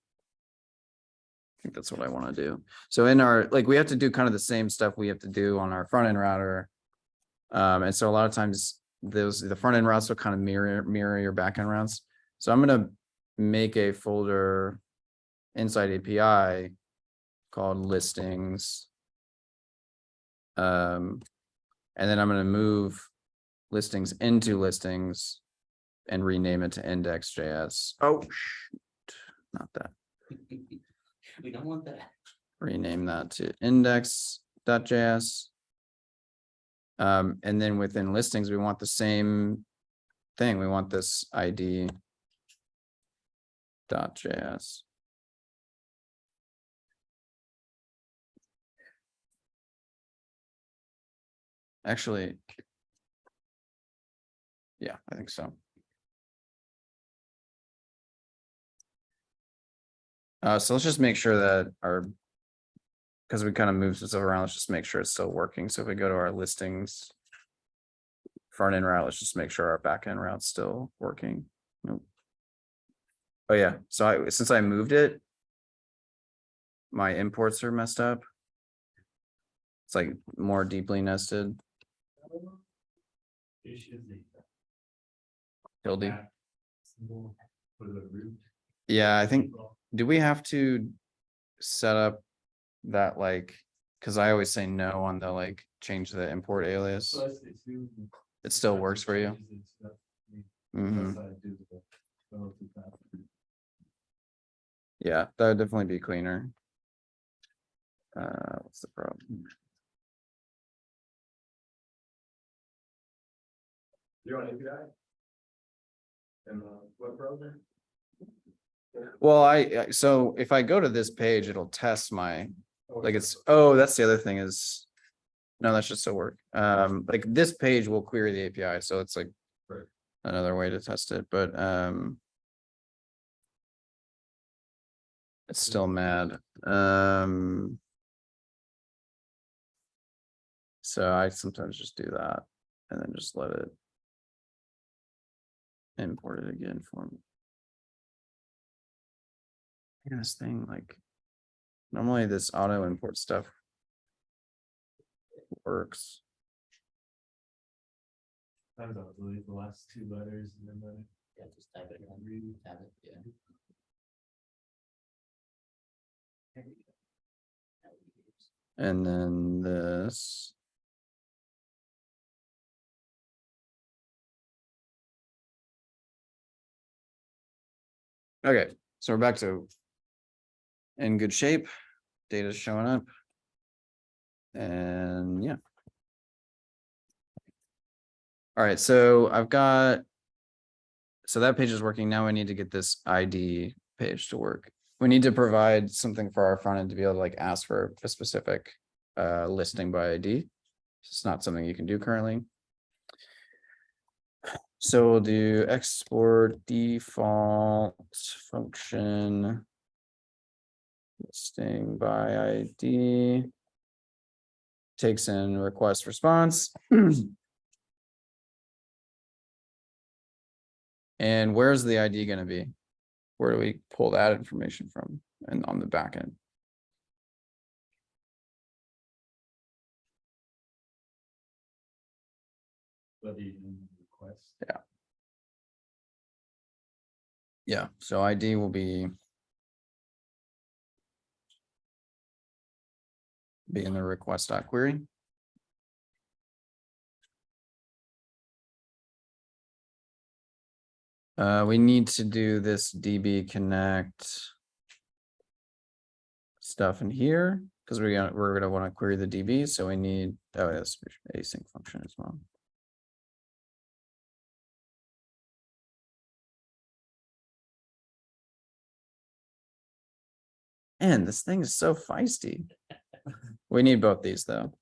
I think that's what I want to do. So in our, like, we have to do kind of the same stuff we have to do on our front end router. And so a lot of times the front end routes will kind of mirror your back end routes. So I'm going to make a folder inside API called listings. And then I'm going to move listings into listings and rename it to index.js. Oh, shoot. Not that.
We don't want that.
Rename that to index.js. And then within listings, we want the same thing. We want this ID.js. Actually, yeah, I think so. So let's just make sure that because we kind of moved stuff around, let's just make sure it's still working. So if we go to our listings front end route, let's just make sure our back end route's still working. Nope. Oh yeah, so since I moved it, my imports are messed up. It's like more deeply nested. Hildy. Yeah, I think, do we have to set up that like, because I always say no on the like change the import alias. It still works for you? Mhm.
Unless I do the relative path.
Yeah, that would definitely be cleaner. What's the problem?
You're on API? In the web browser?
Well, so if I go to this page, it'll test my, like that's the other thing is. No, that should still work. Like this page will query the API, so it's like.
Right.
Another way to test it, but it's still mad. So I sometimes just do that and then just let it import it again for me. Yeah, this thing like normally this auto import stuff works.
Sometimes I'll delete the last two letters and then.
Yeah, just type it in, tab it, yeah. There you go. That would be good.
And then this. Okay, so we're back to in good shape. Data's showing up. And yeah. All right, so I've got. So that page is working. Now I need to get this ID page to work. We need to provide something for our front end to be able to like ask for a specific listing by ID. It's not something you can do currently. So we'll do export default function listing by ID. Takes in request response. And where's the ID going to be? Where do we pull that information from and on the back end?
Whether you can request.
Yeah, so ID will be in the request.query. We need to do this DB connect stuff in here because we're gonna want to query the DB. So we need yes, async function as well. And this thing is so feisty. We need both these though.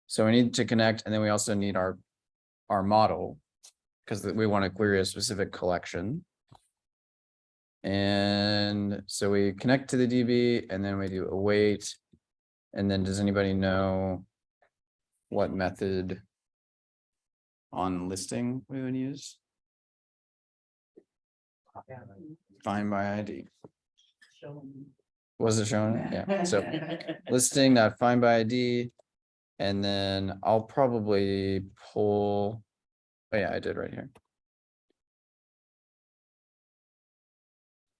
So we need to connect, and then we also need our model because we want to query a specific collection. And so we connect to the DB and then we do await. And then does anybody know what method on listing we would use? Find by ID. Was it showing? Yeah, so listing that find by ID. And then I'll probably pull, oh yeah, I did right here.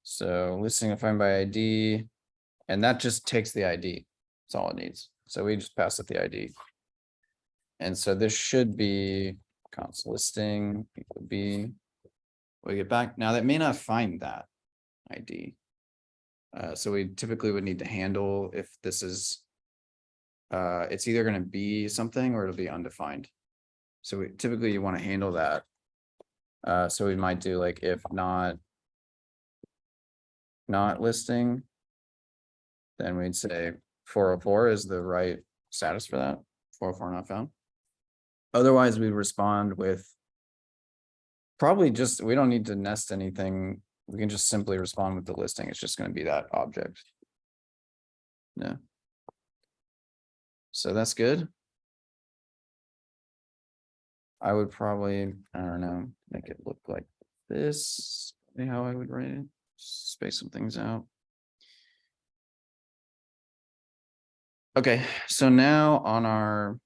So listing a find by ID, and that just takes the ID. That's all it needs. So we just pass it the ID. And so this should be console listing equal B. We get back now that may not find that ID. So we typically would need to handle if this is it's either going to be something or it'll be undefined. So we typically you want to handle that. So we might do like if not listing, then we'd say 404 is the right status for that. 404 not found. Otherwise, we respond with probably just, we don't need to nest anything. We can just simply respond with the listing. It's just going to be that object. Yeah. So that's good. I would probably, I don't know, make it look like this. Maybe how I would write it. Space some things out. Okay, so now on our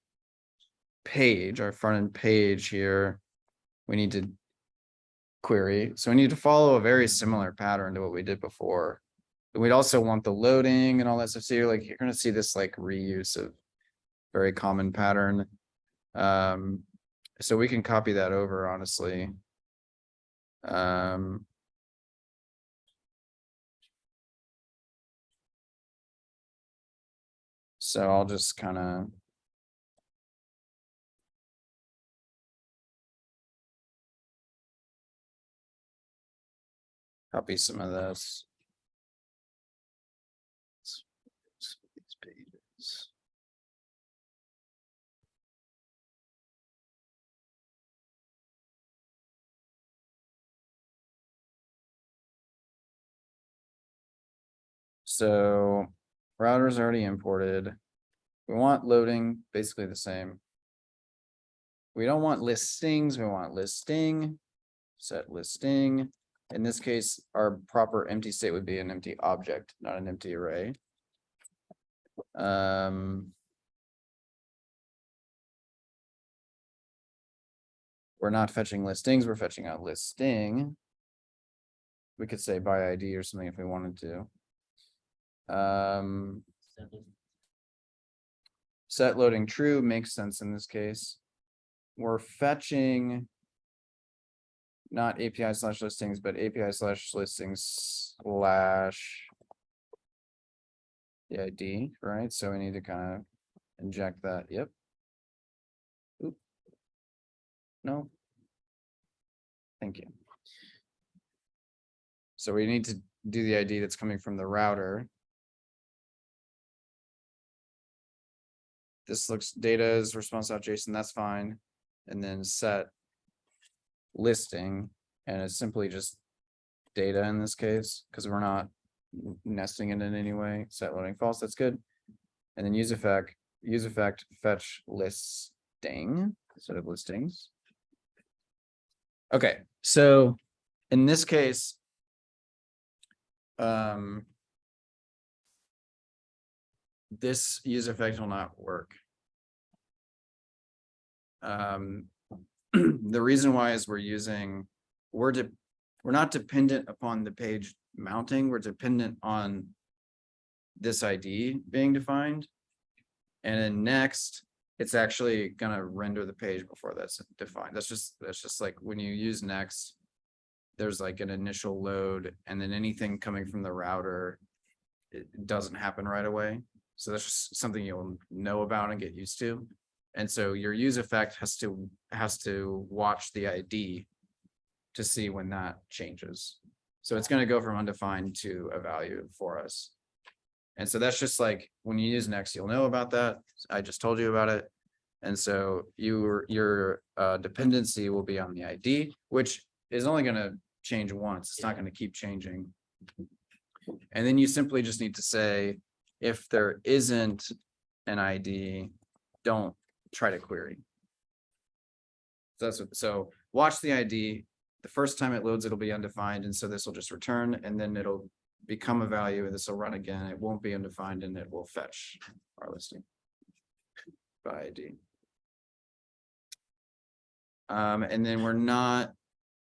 page, our front end page here, we need to query. So we need to follow a very similar pattern to what we did before. We'd also want the loading and all that stuff. So you're going to see this like reuse of very common pattern. So we can copy that over, honestly. Um. So I'll just kind of. Copy some of this. These pages. So router's already imported. We want loading basically the same. We don't want listings, we want listing. Set listing. In this case, our proper empty state would be an empty object, not an empty array. We're not fetching listings, we're fetching a listing. We could say by ID or something if we wanted to. Set loading true makes sense in this case. We're fetching not API slash listings, but API slash listings slash the ID, right? So we need to kind of inject that. Yep. Oop. No. Thank you. So we need to do the ID that's coming from the router. This looks data is response.json, that's fine. And then set listing, and it's simply just data in this case, because we're not nesting it in any way. Set loading false, that's good. And then use effect fetch listing instead of listings. Okay, so in this case, this use effect will not work. The reason why is we're not dependent upon the page mounting, we're dependent on this ID being defined. And then next, it's actually gonna render the page before that's defined. That's just like when you use next, there's like an initial load, and then anything coming from the router, it doesn't happen right away. So that's just something you'll know about and get used to. And so your use effect has to watch the ID to see when that changes. So it's going to go from undefined to a value for us. And so that's just like when you use next, you'll know about that. I just told you about it. And so your dependency will be on the ID, which is only going to change once. It's not going to keep changing. And then you simply just need to say, if there isn't an ID, don't try to query. So watch the ID. The first time it loads, it'll be undefined. And so this will just return, and then it'll become a value, and this will run again. It won't be undefined, and it will fetch our listing by ID. And then we're not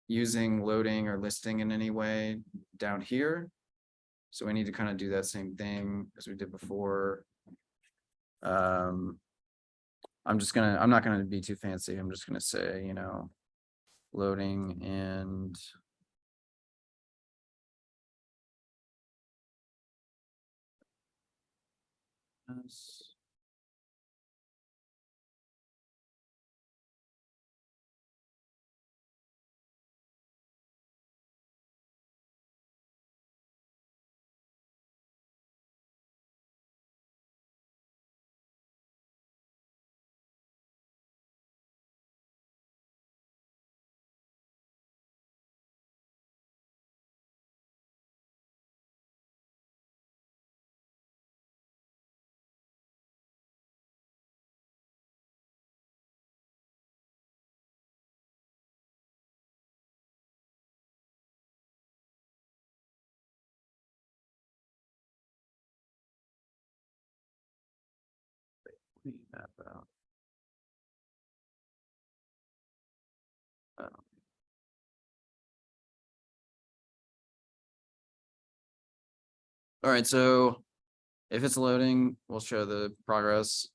using loading or listing in any way down here. So we need to kind of do that same thing as we did before. I'm not gonna be too fancy. I'm just gonna say, loading and that out. All right, so if it's loading, we'll show the progress.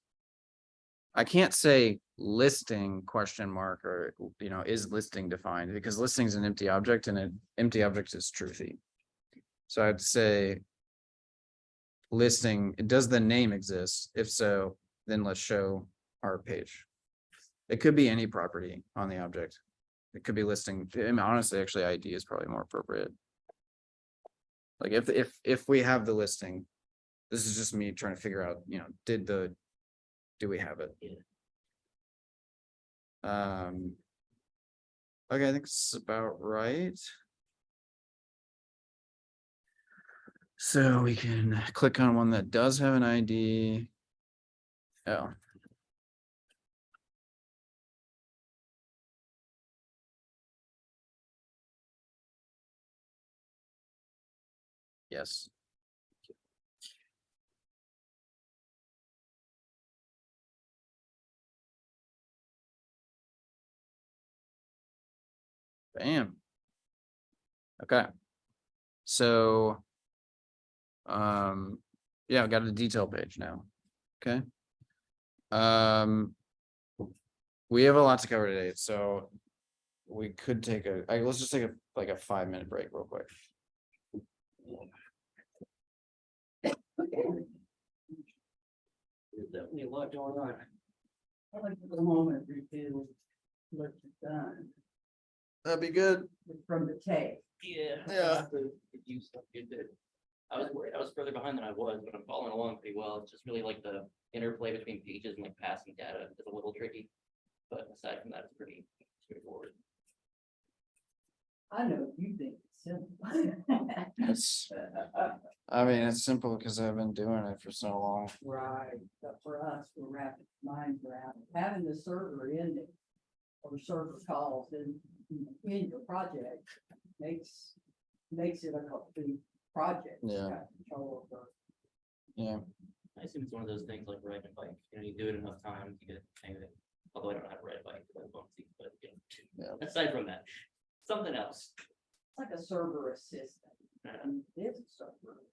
I can't say listing question mark or, is listing defined? Because listing is an empty object and an empty object is truthy. So I'd say listing, does the name exist? If so, then let's show our page. It could be any property on the object. It could be listing, I mean, honestly, actually ID is probably more appropriate. Like if we have the listing, this is just me trying to figure out, do we have it? Okay, I think it's about right. So we can click on one that does have an ID. Oh. Yes. Bam. Okay. So. Yeah, I got a detail page now. Okay. We have a lot to cover today, so we could take let's just take a 5-minute break real quick.
There's definitely a lot going on.
I'd like for the moment review what you've done
That'd be good.
from the tape.
Yeah.
Yeah.
The view stuff you did. I was worried I was further behind than I was, but I'm following along pretty well. It's just really like the interplay between pages and like passing data is a little tricky. But aside from that, it's pretty straightforward.
I know you think it's simple.
It's, I mean, it's simple because I've been doing it for so long.
Right, but for us, we're wrapping minds around it. Having the server in it or server calls in your project makes it a complete project. It's
Yeah.
got control over.
Yeah.
I assume it's one of those things like riding a bike. You do it enough times, you get the hang of it. Although I don't know how to ride a bike, but
Yeah.
aside from that, something else.
It's like a server assistant.
Uh,
And it is a server.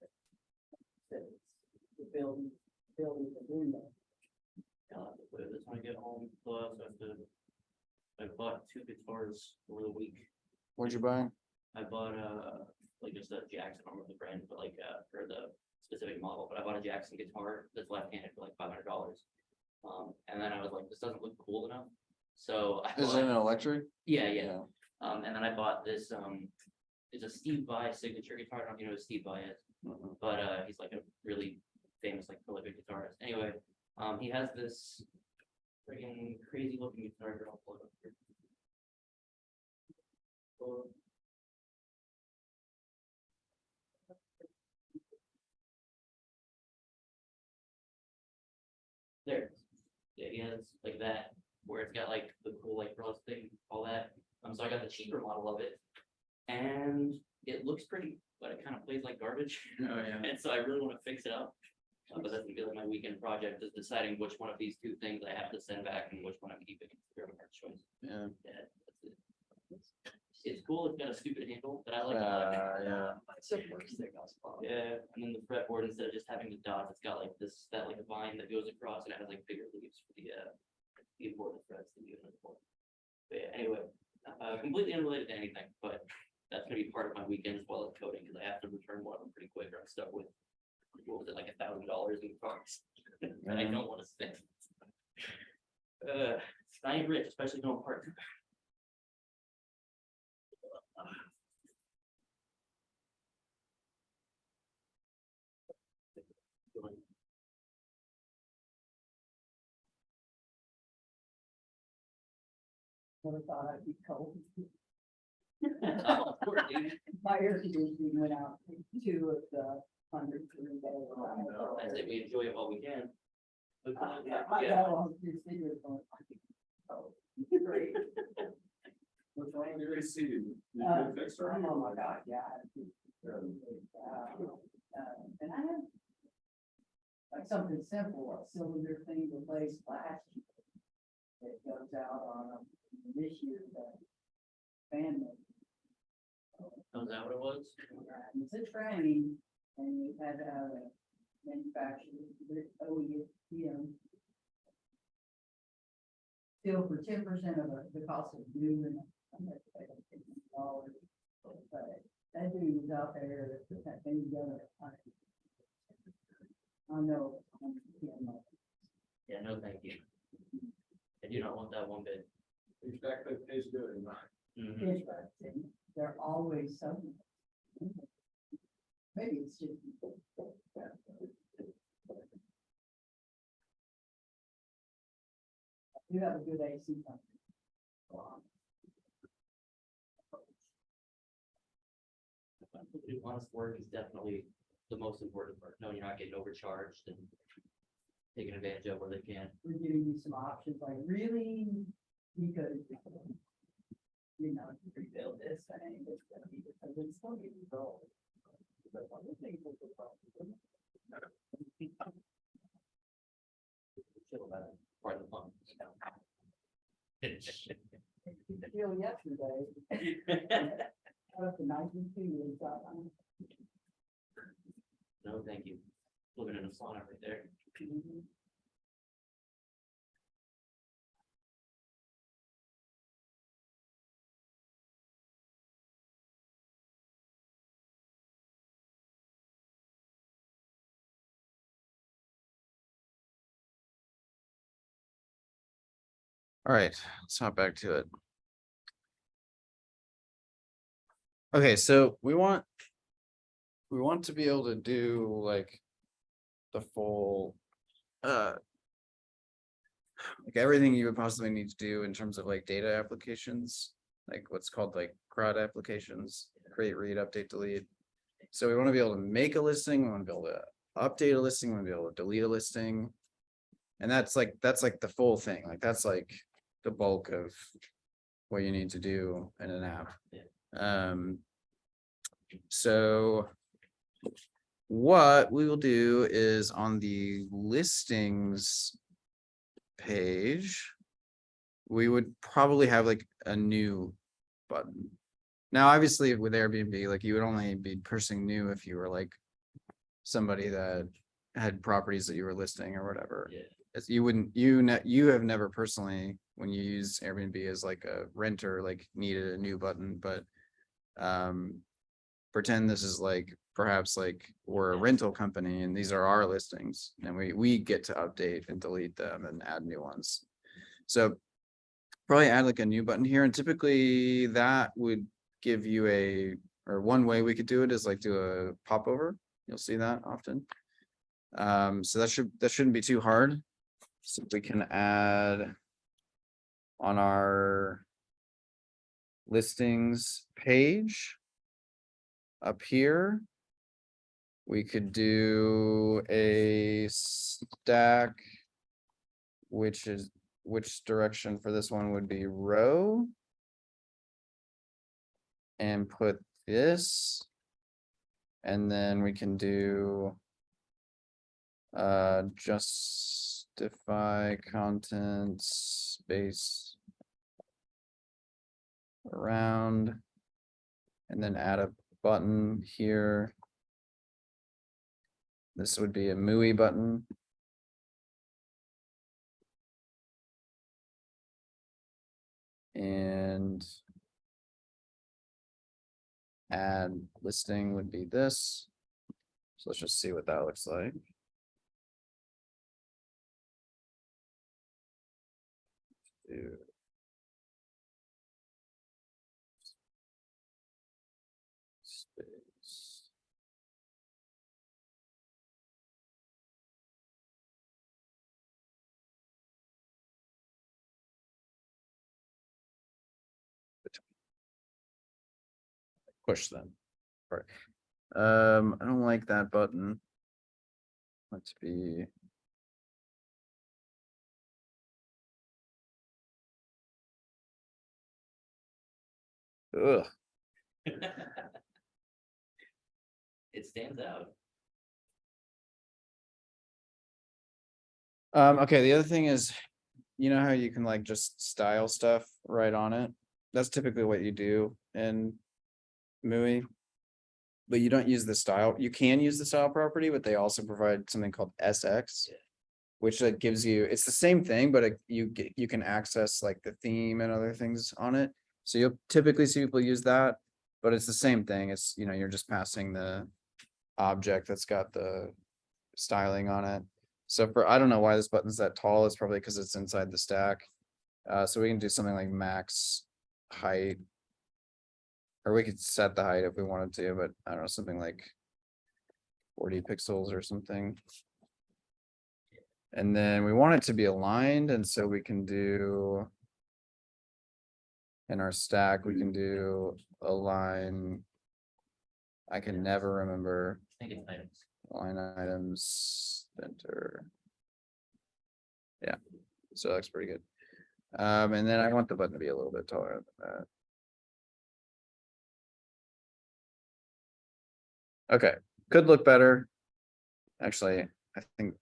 It's the building the window.
I'll have to play this when I get home. Plus, I bought 2 guitars over the week.
What'd you buy?
I bought like just a Jackson, I don't remember the brand, but like for the specific model, but I bought a Jackson guitar that's left-handed for like $500. And then I was like, this doesn't look cool enough. So I
Is it an electric?
yeah. And then I bought this it's a Steve Vai signature guitar. I don't know if you know who Steve Vai is,
Mhm.
but he's like a really famous like prolific guitarist. Anyway, he has this freaking crazy looking guitar here. I'll pull it up here. There. it is. Yeah, he has like that, where it's got like the cool like rust thing, all that. So I got the cheaper model of it. And it looks pretty, but it kind of plays like garbage.
Oh, yeah.
And so I really want to fix it up. But that's gonna be like my weekend project, is deciding which one of these 2 things I have to send back and which one I'm keeping. It's a very hard choice.
Yeah.
Yeah, that's it. It's cool. It's got a stupid handle that I like. a lot.
Yeah.
It's the first thing I was following.
Yeah, and then the fretboard, instead of just having the dots, it's got like this, that like a vine that goes across and it has like bigger leaves for the important frets that you use for. But yeah, anyway, completely unrelated to anything, but that's gonna be part of my weekend as well as coding, because I have to return one of them pretty quick or I'm stuck with, what was it, like $1,000 in parts that I don't wanna spend. I ain't rich, especially doing part.
Never thought I'd be cold.
Oh, poor dude.
My air conditioning went out 2 of the 100 days.
I say we enjoy it while we can.
I
Yeah.
know, I'm just sitting there going, oh, great.
What's wrong with your AC? You
Uh,
can fix it?
Oh my God, yeah. And I have like something simple, a cylinder thing to replace plastic. That goes out on this year's family.
Oh, is that what it was?
It's a train and you had a manufacturer, OEM, still for 10% of the cost of new and. But that dude's out there, that thing together. I know.
Yeah, no, thank you. I do not want that one bit.
Exactly, pays good in mind.
Mhm.
Interesting, they're always so. Maybe it's just. You have a good AC company.
Honest work is definitely the most important part, knowing you're not getting overcharged and taking advantage of where they can.
We're giving you some options, like really, you could. You know, rebuild this thing, it's gonna be, because it's so getting old. But one of the things with the problem-
Chill about it, part of the fun.
Feel yesterday, up to 92 inside.
No, thank you. Living in a sauna right there.
All right, let's hop back to it. Okay, so we want to be able to do like the full like everything you would possibly need to do in terms of like data applications, like what's called like CRUD applications, create, read, update, delete. So we want to be able to make a listing, we want to be able to update a listing, we want to be able to delete a listing. And that's like the full thing, like that's like the bulk of what you need to do in an app. So what we will do is on the listings page, we would probably have like a new button. Now, obviously with Airbnb, like you would only be pushing new if you were like somebody that had properties that you were listing or whatever.
Yeah.
It's, you have never personally, when you use Airbnb as like a renter, like needed a new button, but pretend this is like perhaps like we're a rental company and these are our listings and we get to update and delete them and add new ones. So probably add like a new button here, and typically that would give you or one way we could do it is like do a popover. You'll see that often. So that shouldn't be too hard. So we can add on our listings page up here. We could do a stack, which direction for this one would be row. And put this. And then we can do justify content space around, and then add a button here. This would be a MUI button. And add listing would be this. So let's just see what that looks like. Do space. Push them. Right. I don't like that button. Let's be. Ugh.
It stands out.
Okay, the other thing is, you know how you can like just style stuff right on it? That's typically what you do in MUI. But you don't use the style. You can use the style property, but they also provide something called SX.
Yeah.
which like gives you, it's the same thing, but you can access like the theme and other things on it. So you'll typically see people use that, but it's the same thing. It's, you know, you're just passing the object that's got the styling on it. So for, I don't know why this button's that tall. It's probably because it's inside the stack. So we can do something like max height. Or we could set the height if we wanted to, but I don't know, something like 40 pixels or something. And then we want it to be aligned, and so we can do in our stack, we can do align. I can never remember
I think it's items.
line items, center. Yeah, so that's pretty good. And then I want the button to be a little bit taller than that. Okay, could look better. Actually, I think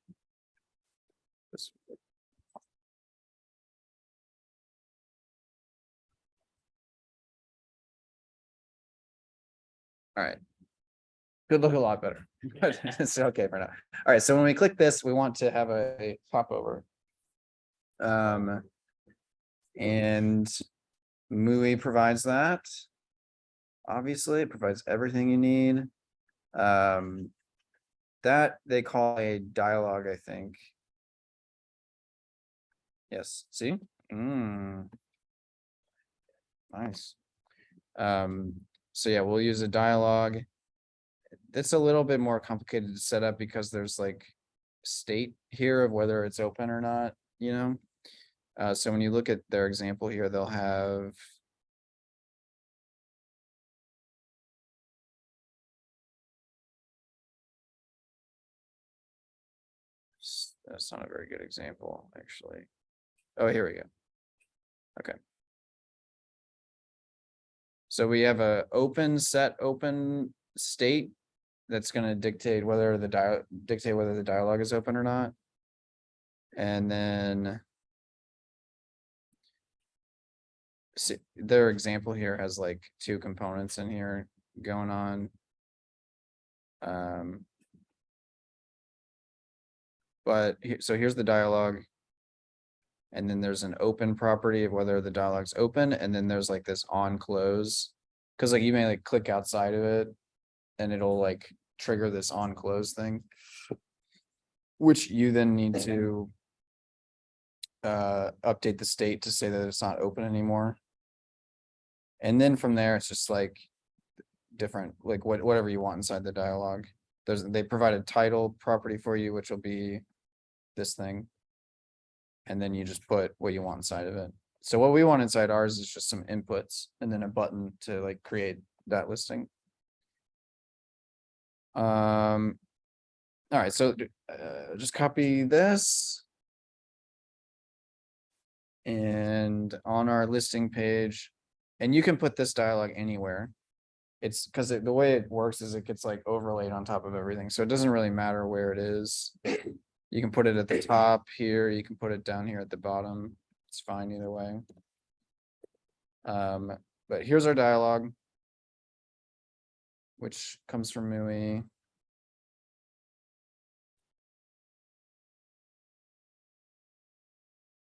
this. All right. Could look a lot better, but it's okay for now. All right, so when we click this, we want to have a popover. And MUI provides that. Obviously, it provides everything you need. That they call a dialogue, I think. Yes, see? Nice. So yeah, we'll use a dialogue. That's a little bit more complicated to set up because there's like state here of whether it's open or not, you know? So when you look at their example here, they'll have. That's not a very good example, actually. Oh, here we go. Okay. So we have a open set open state that's going to dictate whether the dialogue is open or not. And then see, their example here has like two components in here going on. But so here's the dialogue. And then there's an open property of whether the dialogue's open, and then there's like this on close. Cause like you may like click outside of it and it'll like trigger this on close thing. Which you then need to update the state to say that it's not open anymore. And then from there, it's just like different, like whatever you want inside the dialogue. They provide a title property for you, which will be this thing. And then you just put what you want inside of it. So what we want inside ours is just some inputs and then a button to like create that listing. All right, so just copy this. And on our listing page, and you can put this dialogue anywhere. It's because the way it works is it gets like overlaid on top of everything. So it doesn't really matter where it is. You can put it at the top here. You can put it down here at the bottom. It's fine either way. But here's our dialogue, which comes from MUI.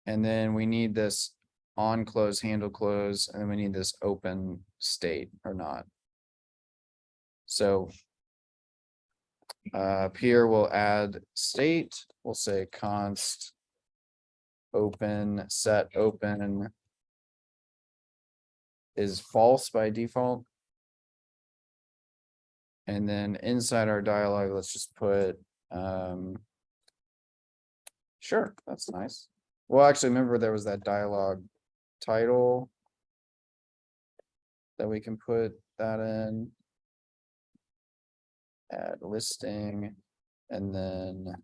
And then we need this on close, handle close, and then we need this open state or not. So up here we'll add state, we'll say const open set open is false by default. And then inside our dialogue, let's just put sure, that's nice. Well, actually, remember there was that dialogue title that we can put that in. Add listing, and then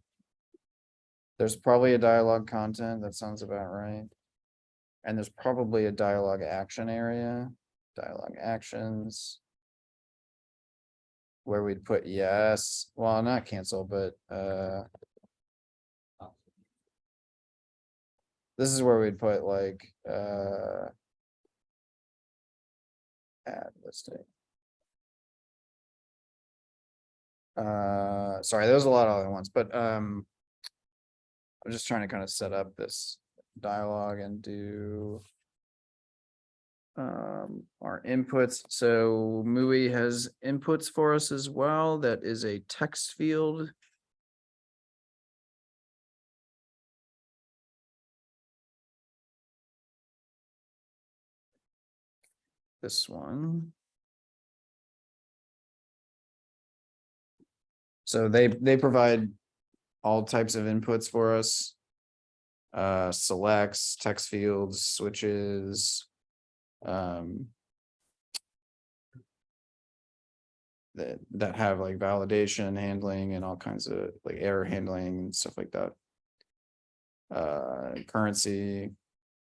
there's probably a dialogue content. That sounds about right. And there's probably a dialogue action area, dialogue actions, where we'd put yes, well, not cancel, but this is where we'd put like add listing. Sorry, there was a lot of other ones, but I'm just trying to kind of set up this dialogue and do our inputs. So MUI has inputs for us as well. That is a text field. This one. So they provide all types of inputs for us. Selects, text fields, switches. That have like validation handling and all kinds of like error handling and stuff like that. Currency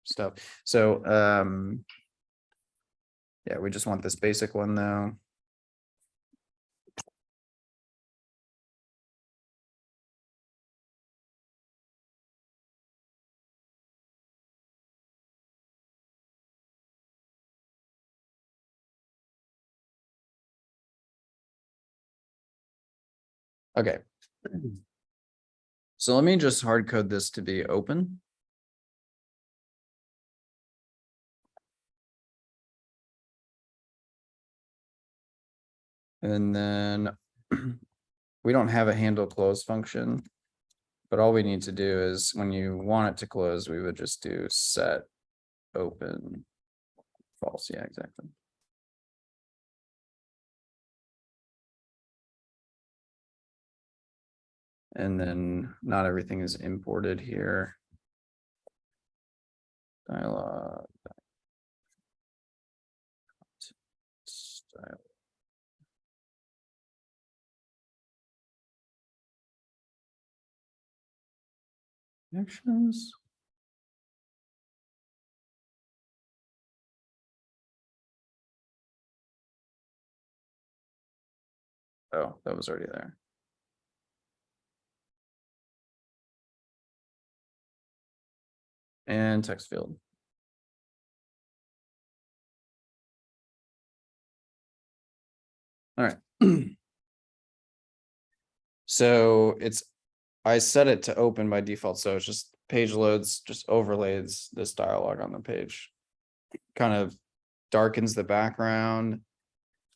stuff. So yeah, we just want this basic one though. Okay. So let me just hard code this to be open. And then we don't have a handle close function. But all we need to do is when you want it to close, we would just do set open false. Yeah, exactly. And then not everything is imported here. Dialog. Style. Actions. Oh, that was already there. And text field. All right. So I set it to open by default, so it's just page loads, just overlays this dialogue on the page. Kind of darkens the background.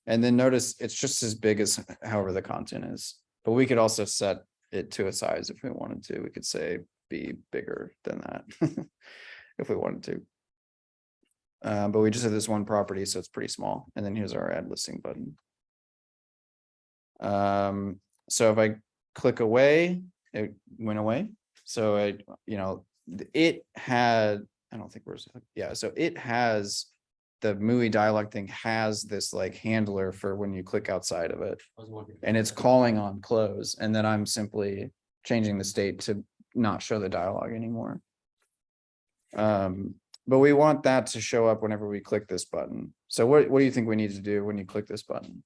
And then notice it's just as big as however the content is. But we could also set it to a size if we wanted to. We could say be bigger than that if we wanted to. But we just have this one property, so it's pretty small. And then here's our add listing button. So if I click away, it went away. So it had, I don't think yeah, so it has the MUI dialog thing has this like handler for when you click outside of it, and it's calling on close, and then I'm simply changing the state to not show the dialog anymore. But we want that to show up whenever we click this button. So what do you think we need to do when you click this button?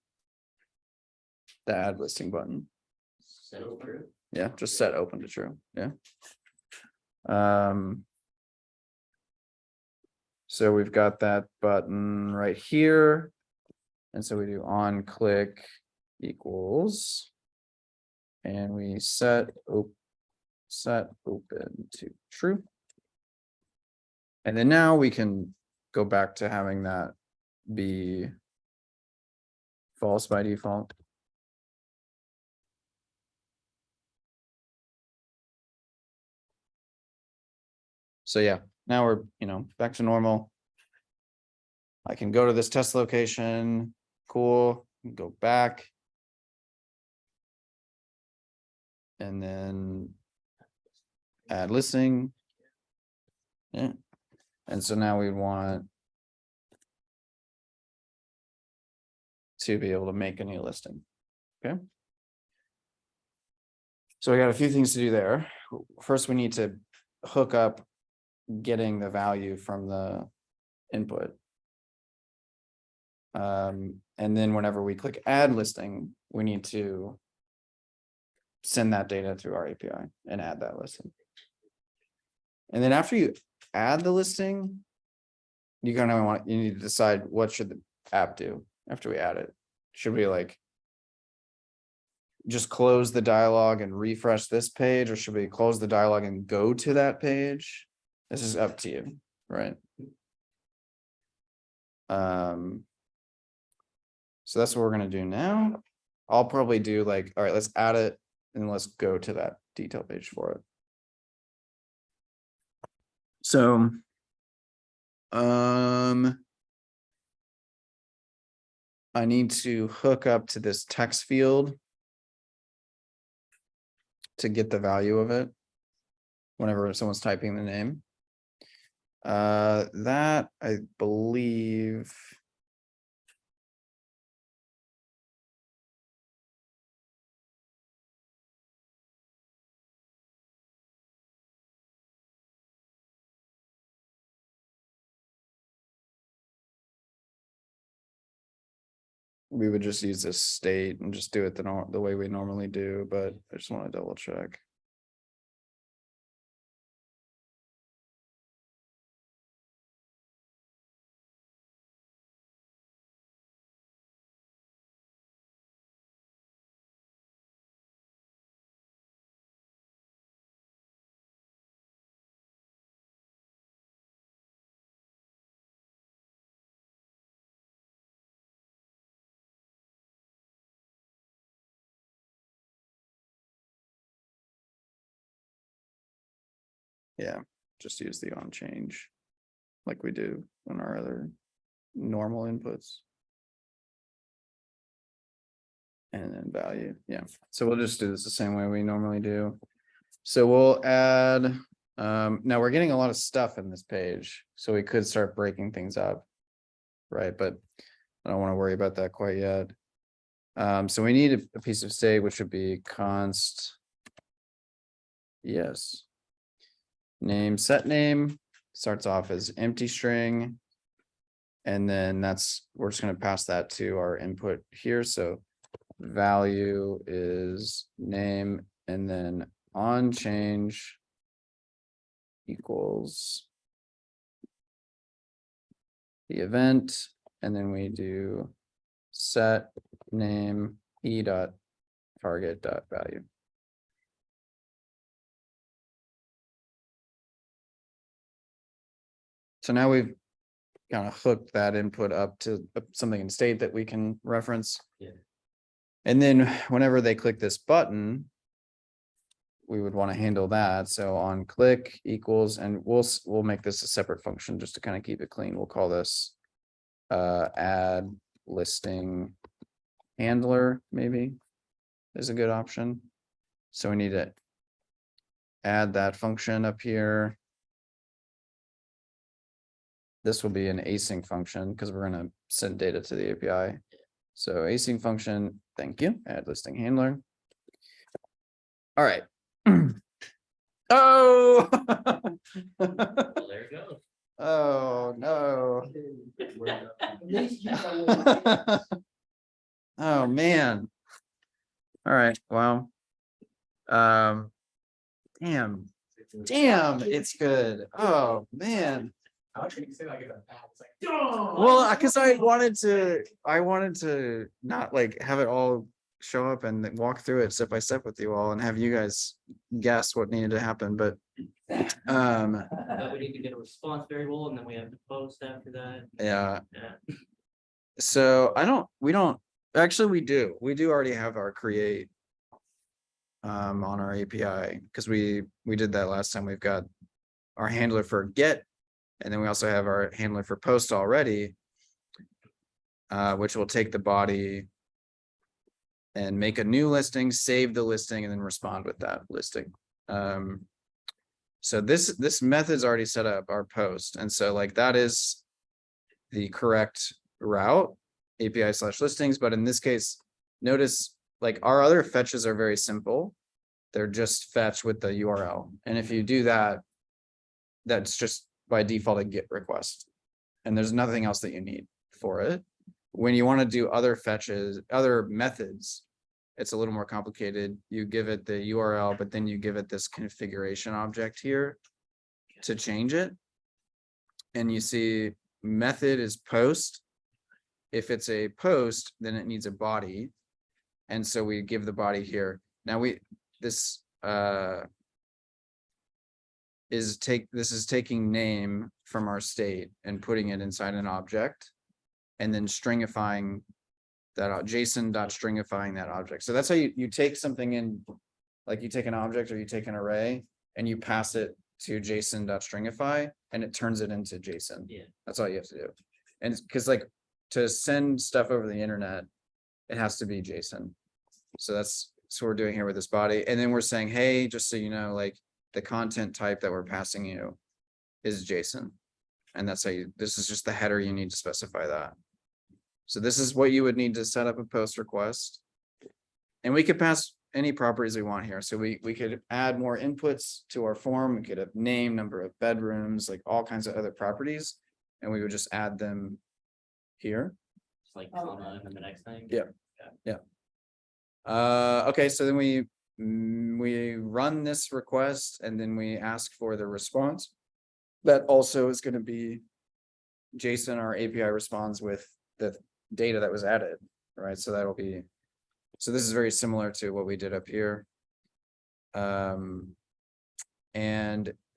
The add listing button.
Set it true.
Yeah, just set open to true. Yeah. So we've got that button right here. And so we do on click equals. And we set open to true. And then now we can go back to having that be false by default. So yeah, now we're, back to normal. I can go to this test location. Cool. Go back. And then add listing. Yeah. And so now we want to be able to make a new listing. Okay. So we got a few things to do there. First, we need to hook up getting the value from the input. And then whenever we click add listing, we need to send that data to our API and add that listing. And then after you add the listing, you need to decide what should the app do after we add it. Should we just close the dialogue and refresh this page, or should we close the dialogue and go to that page? This is up to you, right? So that's what we're gonna do now. I'll probably do like, all right, let's add it and let's go to that detail page for it. So, I need to hook up to this text field to get the value of it whenever someone's typing the name. That I believe. We would just use this state and just do it the way we normally do, but I just want to double check. Yeah, just use the on change like we do on our other normal inputs. And then value, yeah. So we'll just do this the same way we normally do. So we'll add, now we're getting a lot of stuff in this page, so we could start breaking things up. Right, but I don't want to worry about that quite yet. So we need a piece of state, which would be const. Yes. Name set name starts off as empty string. And then we're just going to pass that to our input here. So value is name, and then on change equals the event, and then we do set name e dot target dot value. So now we've kind of hooked that input up to something in state that we can reference.
Yeah.
And then whenever they click this button, we would want to handle that. So on click equals, and we'll make this a separate function just to kind of keep it clean. We'll call this add listing handler, maybe is a good option. So we need to add that function up here. This will be an async function because we're going to send data to the API. So async function, thank you, add listing handler. All right. Oh,
Well, there it goes.
oh no.
At least you know what it is.
Oh, man. All right, well. Damn, it's good. Oh, man.
How much can you say like it's a bad? It's like,
Well, because I wanted to not like have it all show up and then walk through it step by step with you all and have you guys guess what needed to happen, but
But we need to get a response variable, and then we have to post after that.
yeah.
Yeah.
So we do already have our create on our API because we did that last time. We've got our handler for get, and then we also have our handler for post already, which will take the body and make a new listing, save the listing, and then respond with that listing. So this method's already set up, our post, and so like that is the correct route, API/listings, but in this case, notice like our other fetches are very simple. They're just fetch with the URL, and if you do that, that's just by default a GET request, and there's nothing else that you need for it. When you want to do other fetches, other methods, it's a little more complicated. You give it the URL, but then you give it this configuration object here to change it. And you see method is post. If it's a post, then it needs a body. And so we give the body here. Now this is taking name from our state and putting it inside an object. And then stringifying that JSON.stringifying that object. So that's how you take something in, like you take an object or you take an array and you pass it to JSON.stringify and it turns it into JSON.
Yeah.
That's all you have to do. And because like to send stuff over the internet, it has to be JSON. So that's what we're doing here with this body. And then we're saying, hey, just so you know, like the content type that we're passing you is JSON. And that's how this is just the header, you need to specify that. So this is what you would need to set up a post request. And we could pass any properties we want here. So we could add more inputs to our form. We could have name, number of bedrooms, like all kinds of other properties. And we would just add them here.
Just like
Oh.
comma and then the next thing.
Yeah. Okay, so then we run this request and then we ask for the response. That also is going to be JSON. Our API responds with the data that was added, right? So that'll be, so this is very similar to what we did up here. And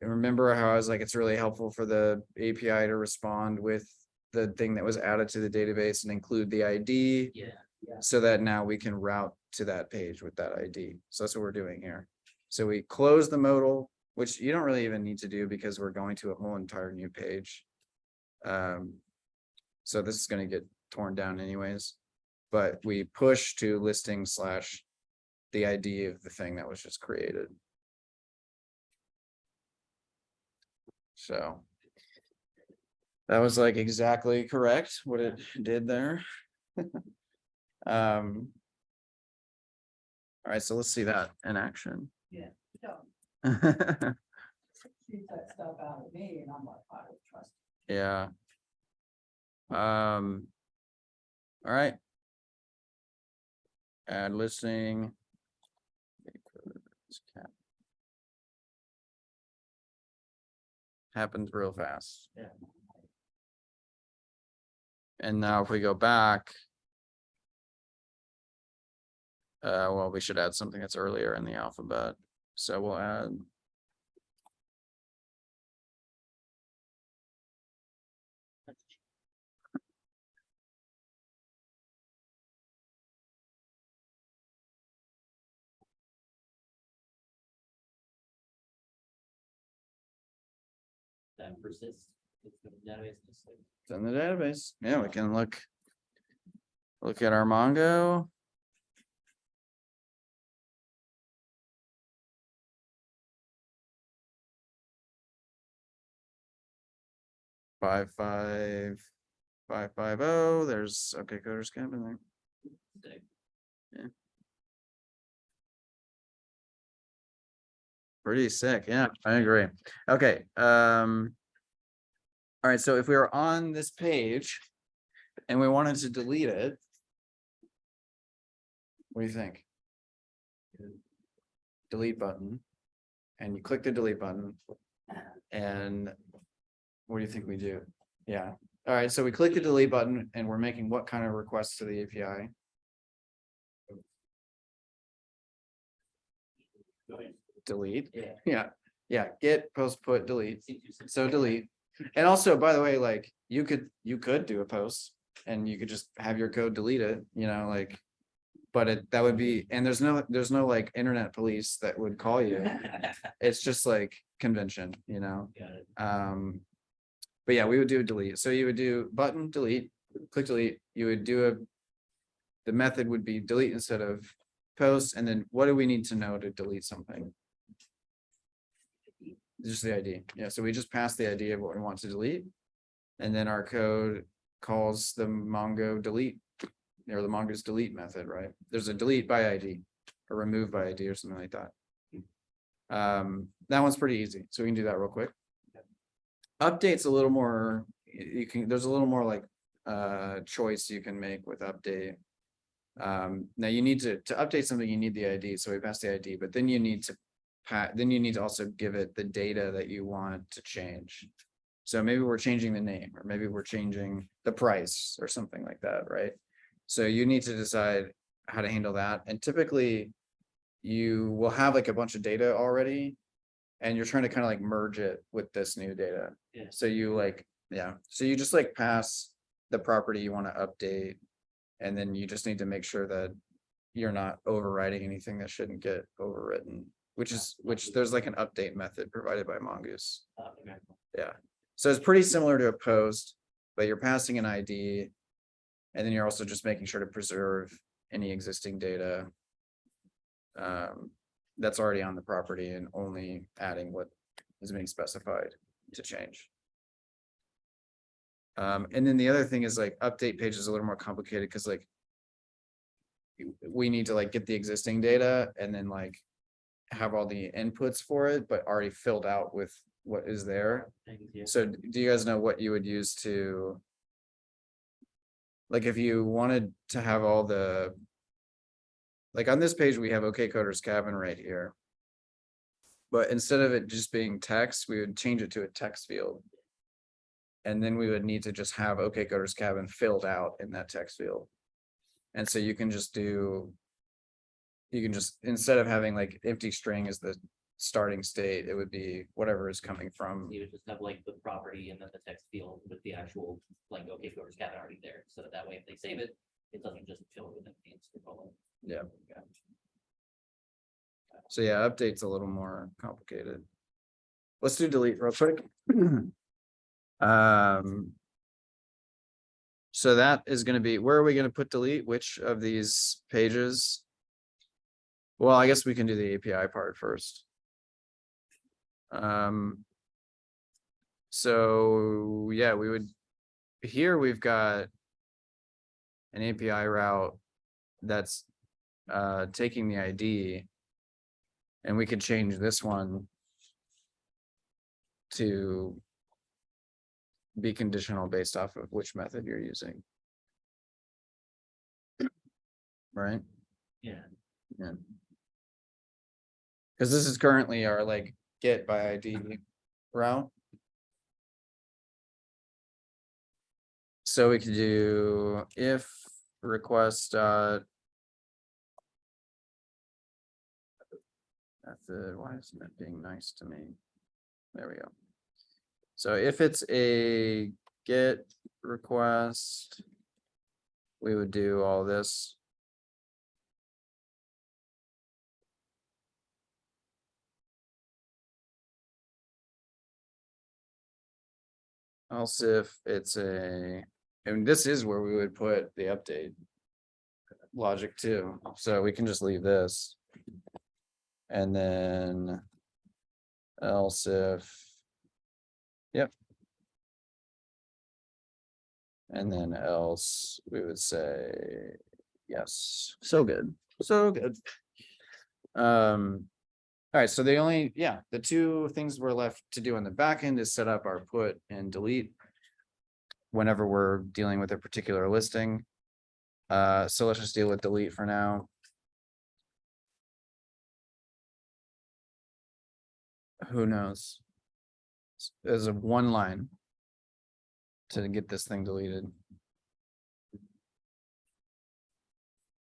remember how I was like, it's really helpful for the API to respond with the thing that was added to the database and include the ID.
Yeah.
So that now we can route to that page with that ID. So that's what we're doing here. So we close the modal, which you don't really even need to do because we're going to a whole entire new page. So this is going to get torn down anyways, but we push to listing / the ID of the thing that was just created. So that was like exactly correct what it did there. All right, so let's see that in action.
Don't shoot that stuff out of me, and I'm like, I don't trust.
Yeah. All right. Add listing. Happens real fast.
Yeah.
And now if we go back. Well, we should add something that's earlier in the alphabet. So we'll add.
That persists. It's the database just like.
It's in the database. Yeah, we can look at our Mongo. Five 550. There's okay coders camp in there.
Sick.
Pretty sick. Yeah, I agree. Okay. All right. So if we were on this page and we wanted to delete it, what do you think? Delete button. And you click the delete button. And what do you think we do? Yeah. All right. So we click the delete button and we're making what kind of requests to the API? Delete.
Yeah.
Yeah. Get, post, put, delete.
Seems too simple.
So delete. And also, by the way, like you could do a post and you could just have your code delete it, like, but that would be, and there's no like internet police that would call you. It's just like convention,
Got it.
But yeah, we would do a delete. So you would do button, delete, click delete. You would do the method would be delete instead of post. And then what do we need to know to delete something? Just the ID. Yeah, so we just pass the ID of what we want to delete. And then our code calls the Mongo delete, or the Mongo's delete method, right? There's a delete by ID or remove by ID or something like that. That one's pretty easy. So we can do that real quick. Update's a little more, there's a little more like choice you can make with update. Now you need to update something, you need the ID. So we pass the ID, but then you need to also give it the data that you want to change. So maybe we're changing the name, or maybe we're changing the price or something like that, right? So you need to decide, how to handle that. And typically you will have like a bunch of data already and you're trying to kind of like merge it with this new data.
Yeah.
So you like, yeah, so you just like pass the property you want to update. And then you just need to make sure that you're not overriding anything that shouldn't get overwritten, which there's like an update method provided by Mongoose.
Okay.
Yeah, so it's pretty similar to a post, but you're passing an ID. And then you're also just making sure to preserve any existing data. That's already on the property and only adding what is being specified to change. And then the other thing is like update page is a little more complicated because like we need to like get the existing data and then like have all the inputs for it, but already filled out with what is there.
Things, yeah.
So do you guys know what you would use to? Like if you wanted to have all the. Like on this page, we have OK Coders Cabin right here. But instead of it just being text, we would change it to a text field. And then we would need to just have OK Coders Cabin filled out in that text field. And so you can just do. You can just, instead of having like empty string as the starting state, it would be whatever is coming from.
You would just have like the property and then the text field with the actual like OK Coders cabin already there, so that way if they save it, it doesn't just fill with empty.
Yeah. So yeah, update's a little more complicated. Let's do delete real quick. So that is gonna be, where are we gonna put delete? Which of these pages? Well, I guess we can do the API part first. So yeah, we would, here we've got an API route that's taking the ID. And we could change this one to be conditional based off of which method you're using. Right?
Yeah.
Yeah. Because this is currently our like get by ID route. So we could do if request method, why isn't it being nice to me? There we go. So if it's a get request, we would do all this. Else if it's a, and this is where we would put the update logic too. So we can just leave this. And then else if, yep. And then else we would say, yes, so good, so good. All right, so the only, yeah, the two things we're left to do on the back end is set up our put and delete whenever we're dealing with a particular listing. So let's just deal with delete for now. Who knows? There's a one line to get this thing deleted.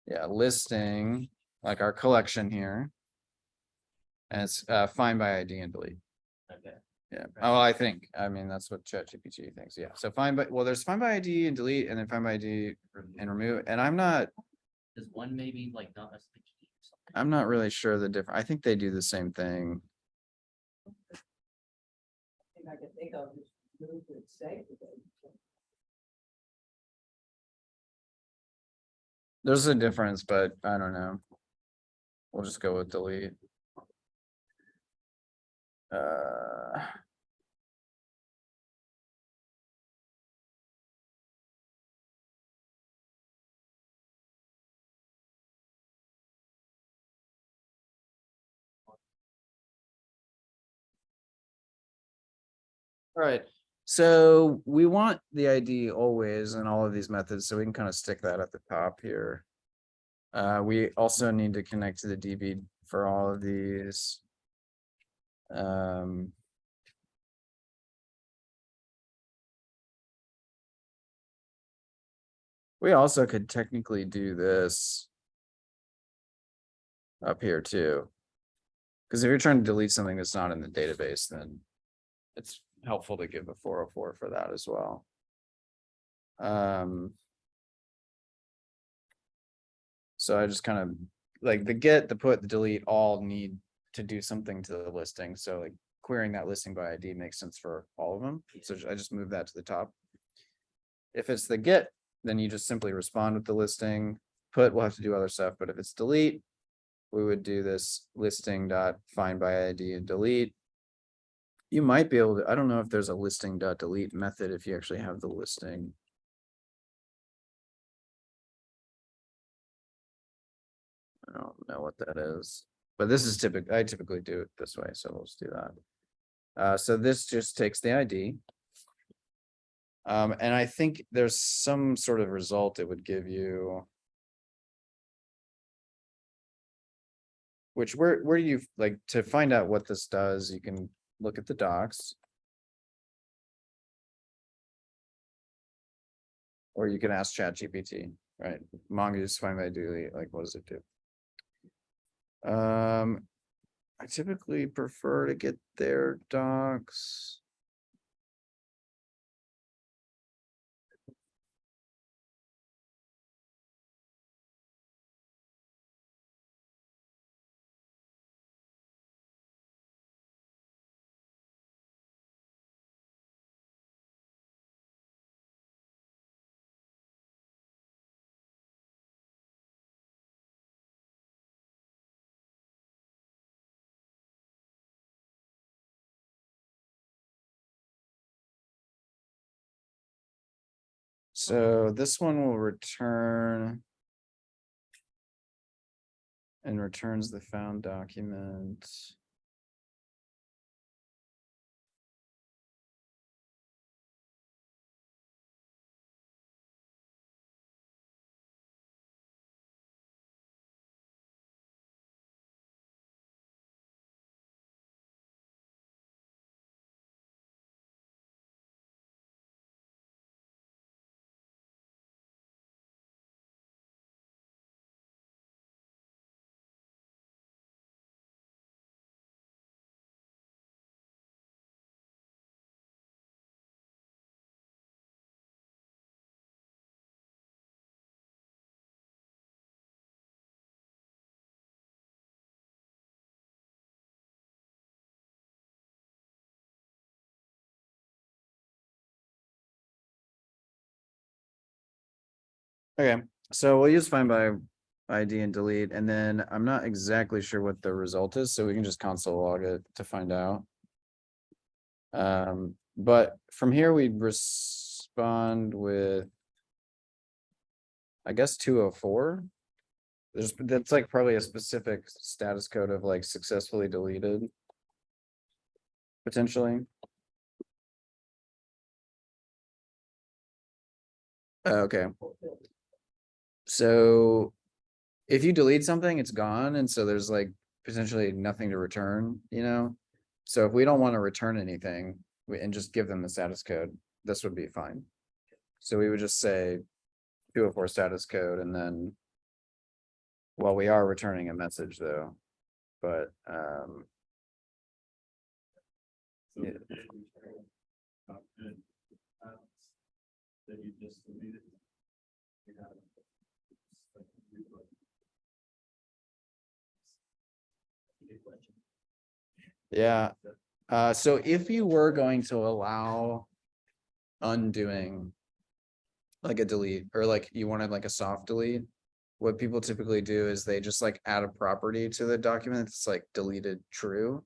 Yeah, listing, like our collection here. And it's find by ID and delete.
Okay.
Yeah, oh, I think, I mean, that's what ChatGPT thinks, yeah, so find by, well, there's find by ID and delete, and then find by ID and remove, and I'm not
Does one maybe like not as the key or something?
I'm not really sure the difference. I think they do the same thing.
I can think of is move it, save it.
There's a difference, but I don't know. We'll just go with delete. All right, so we want the ID always in all of these methods, so we can kind of stick that at the top here. We also need to connect to the DB for all of these. We also could technically do this up here too. Because if you're trying to delete something that's not in the database, then it's helpful to give a 404 for that as well. So I just kind of like the get, the put, the delete all need to do something to the listing. So like querying that listing by ID makes sense for all of them. So I just move that to the top. If it's the get, then you just simply respond with the listing. Put, we'll have to do other stuff, but if it's delete, we would do this listing dot find by ID and delete. You might be able to, I don't know if there's a listing dot delete method if you actually have the listing. I don't know what that is, but this is I typically do it this way, so let's do that. So this just takes the ID. And I think there's some sort of result it would give you. Which where do you like to find out what this does? You can look at the docs. Or you can ask ChatGPT, right? Mongoose find by delete, like what does it do? I typically prefer to get their docs. So this one will return. And returns the found document. Okay, so we'll use find by ID and delete, and then I'm not exactly sure what the result is, so we can just console log it to find out. But from here we respond with, I guess 204. That's like probably a specific status code of like successfully deleted. Potentially. Okay. So if you delete something, it's gone, and so there's like potentially nothing to return, you know? So if we don't want to return anything and just give them the status code, this would be fine. So we would just say 204 status code, and then well, we are returning a message though, but yeah.
That you just deleted.
Yeah, so if you were going to allow undoing like a delete, or like you wanted like a soft delete, what people typically do is they just like add a property to the document that's like deleted true.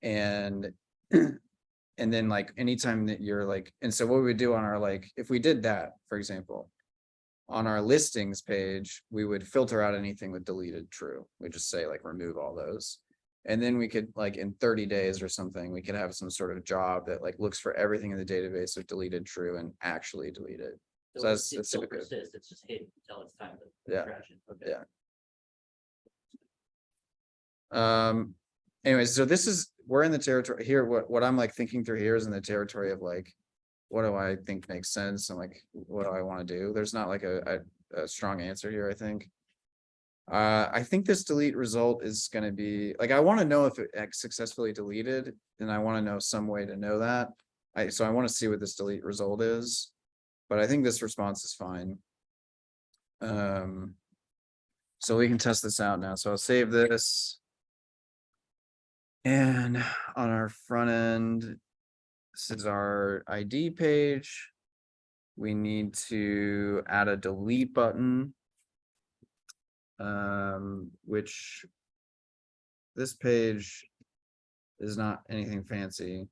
And and then like anytime that you're like, and so what we would do on our like, if we did that, for example, on our listings page, we would filter out anything with deleted true. We just say like remove all those. And then we could like in 30 days or something, we could have some sort of job that like looks for everything in the database of deleted true and actually deleted. So that's
It still
typical.
persists, it's just hidden until it's time to
Yeah.
trash it. Okay.
Yeah. Anyways, so this is, we're in the territory here. What I'm like thinking through here is in the territory of like, what do I think makes sense? And like, what do I want to do? There's not like a strong answer here, I think. I think this delete result is gonna be, like, I wanna know if it successfully deleted, and I wanna know some way to know that. So I wanna see what this delete result is, but I think this response is fine. So we can test this out now, so I'll save this. And on our front end, this is our ID page. We need to add a delete button. Which this page is not anything fancy.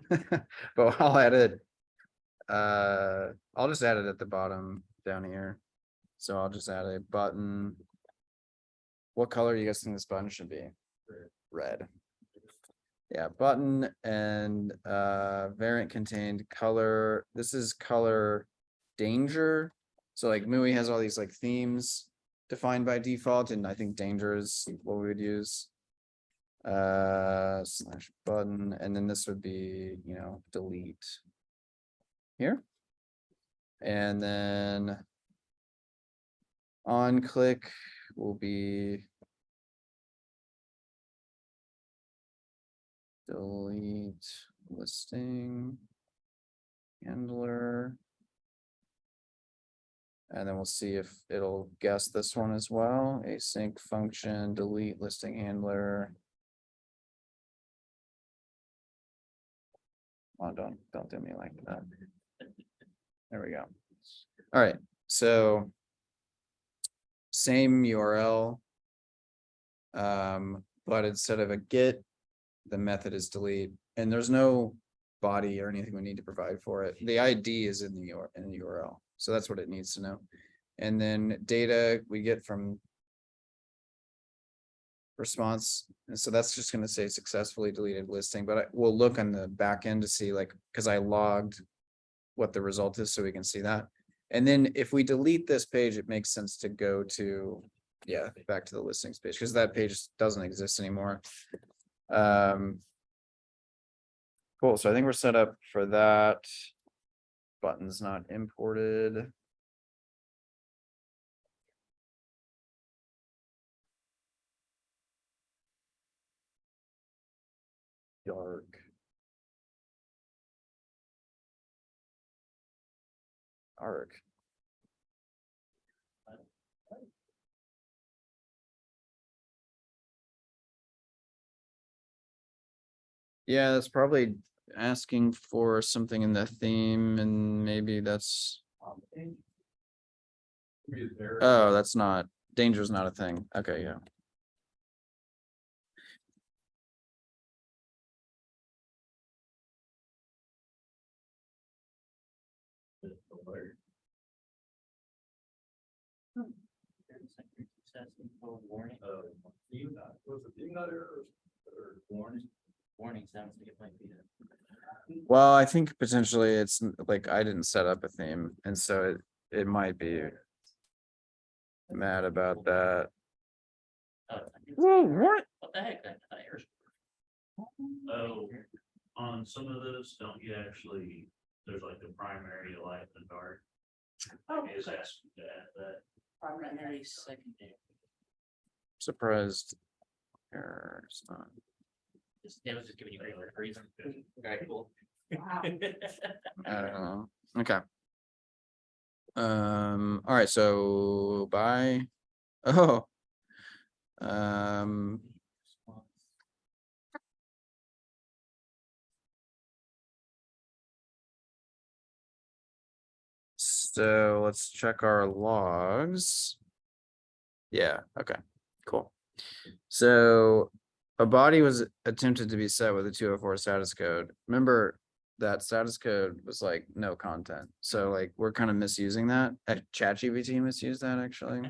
But I'll add it. I'll just add it at the bottom down here. So I'll just add a button. What color do you guys think this button should be? Red. Yeah, button and variant contained color. This is color danger. So like MUI has all these like themes defined by default, and I think danger is what we would use. Slash button, and then this would be, you know, delete here. And then on click will be delete listing handler. And then we'll see if it'll guess this one as well. Async function, delete listing handler. Oh, don't do me like that. There we go. All right, so same URL. But instead of a get, the method is delete, and there's no body or anything we need to provide for it. The ID is in the URL, so that's what it needs to know. And then data we get from response, and so that's just going to say successfully deleted listing, but we'll look on the back end to see, like, because I logged what the result is so we can see that. And then if we delete this page, it makes sense to go to, yeah, back to the listings page, because that page doesn't exist anymore. Cool, so I think we're set up for that. Button's not imported. Dark. Dark. Yeah, that's probably asking for something in the theme, and maybe that's, oh, that's not, danger's not a thing. Okay, yeah.
Warning.
Was it being that error or
Warning. Warning sounds like it might be.
Well, I think potentially it's like I didn't set up a theme, and so it might be mad about that. Whoa, what?
What the heck? That error.
Oh, on some of those, don't you actually, there's like the primary, light and dark. Is asking to add that.
Primary, secondary.
Surprised. Error, it's not.
It was just giving you a reason. Alright, cool.
Wow.
I don't know. Okay. All right, so bye. Oh. So let's check our logs. Yeah, okay, cool. So a body was attempted to be set with a 204 status code. Remember that status code was like no content. So like we're kind of misusing that. ChatGPT misused that actually.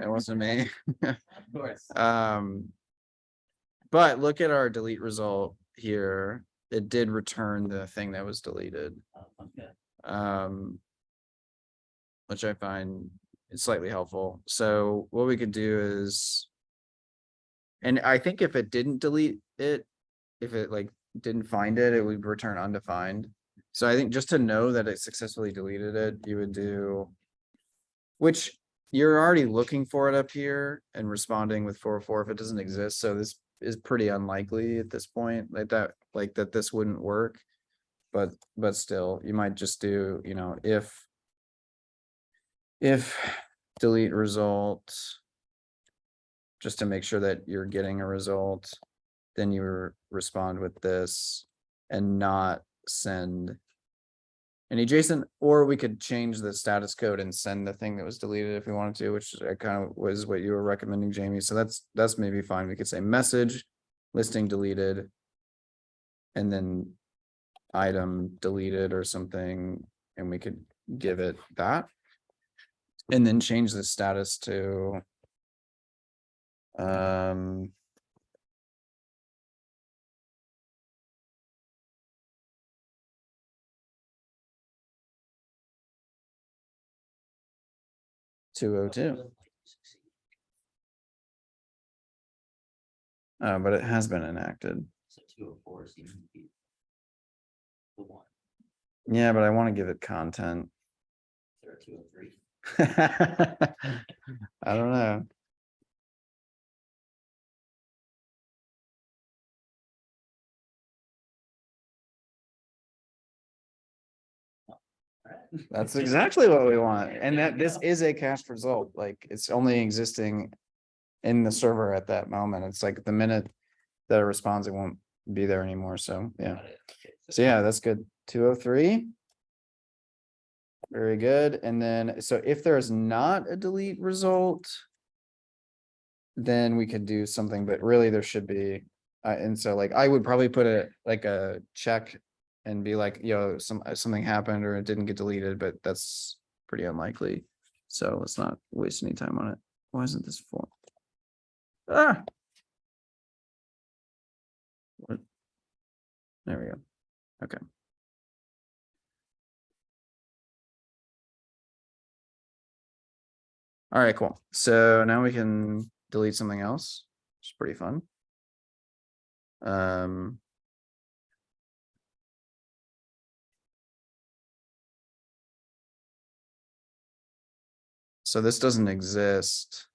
It wasn't me.
Of course.
But look at our delete result here. It did return the thing that was deleted.
Okay.
Which I find slightly helpful. So what we could do is, and I think if it didn't delete it, if it like didn't find it, it would return undefined. So I think just to know that it successfully deleted it, you would do, which you're already looking for it up here and responding with 404 if it doesn't exist, so this is pretty unlikely at this point, like that this wouldn't work. But still, you might just do, you know, if delete result, just to make sure that you're getting a result, then you respond with this and not send any JSON, or we could change the status code and send the thing that was deleted if we wanted to, which I kind of was what you were recommending, Jamie. So that's maybe fine. We could say message listing deleted and then item deleted or something, and we could give it that. And then change the status to (202). But it has been enacted.
So 204 seems to be the one.
Yeah, but I want to give it content.
There are 203.
I don't know. That's exactly what we want. And that this is a cached result, like it's only existing in the server at that moment. It's like the minute that it responds, it won't be there anymore. So, yeah.
Got it. Okay,
So yeah, that's good. 203. Very good. And then, so if there's not a delete result, then we could do something, but really there should be. And so like, I would probably put a check and be like, yo, something happened or it didn't get deleted, but that's pretty unlikely. So let's not waste any time on it. Why isn't this form? Ah. What? There we go. Okay. All right, cool. So now we can delete something else. It's pretty fun. So this doesn't exist.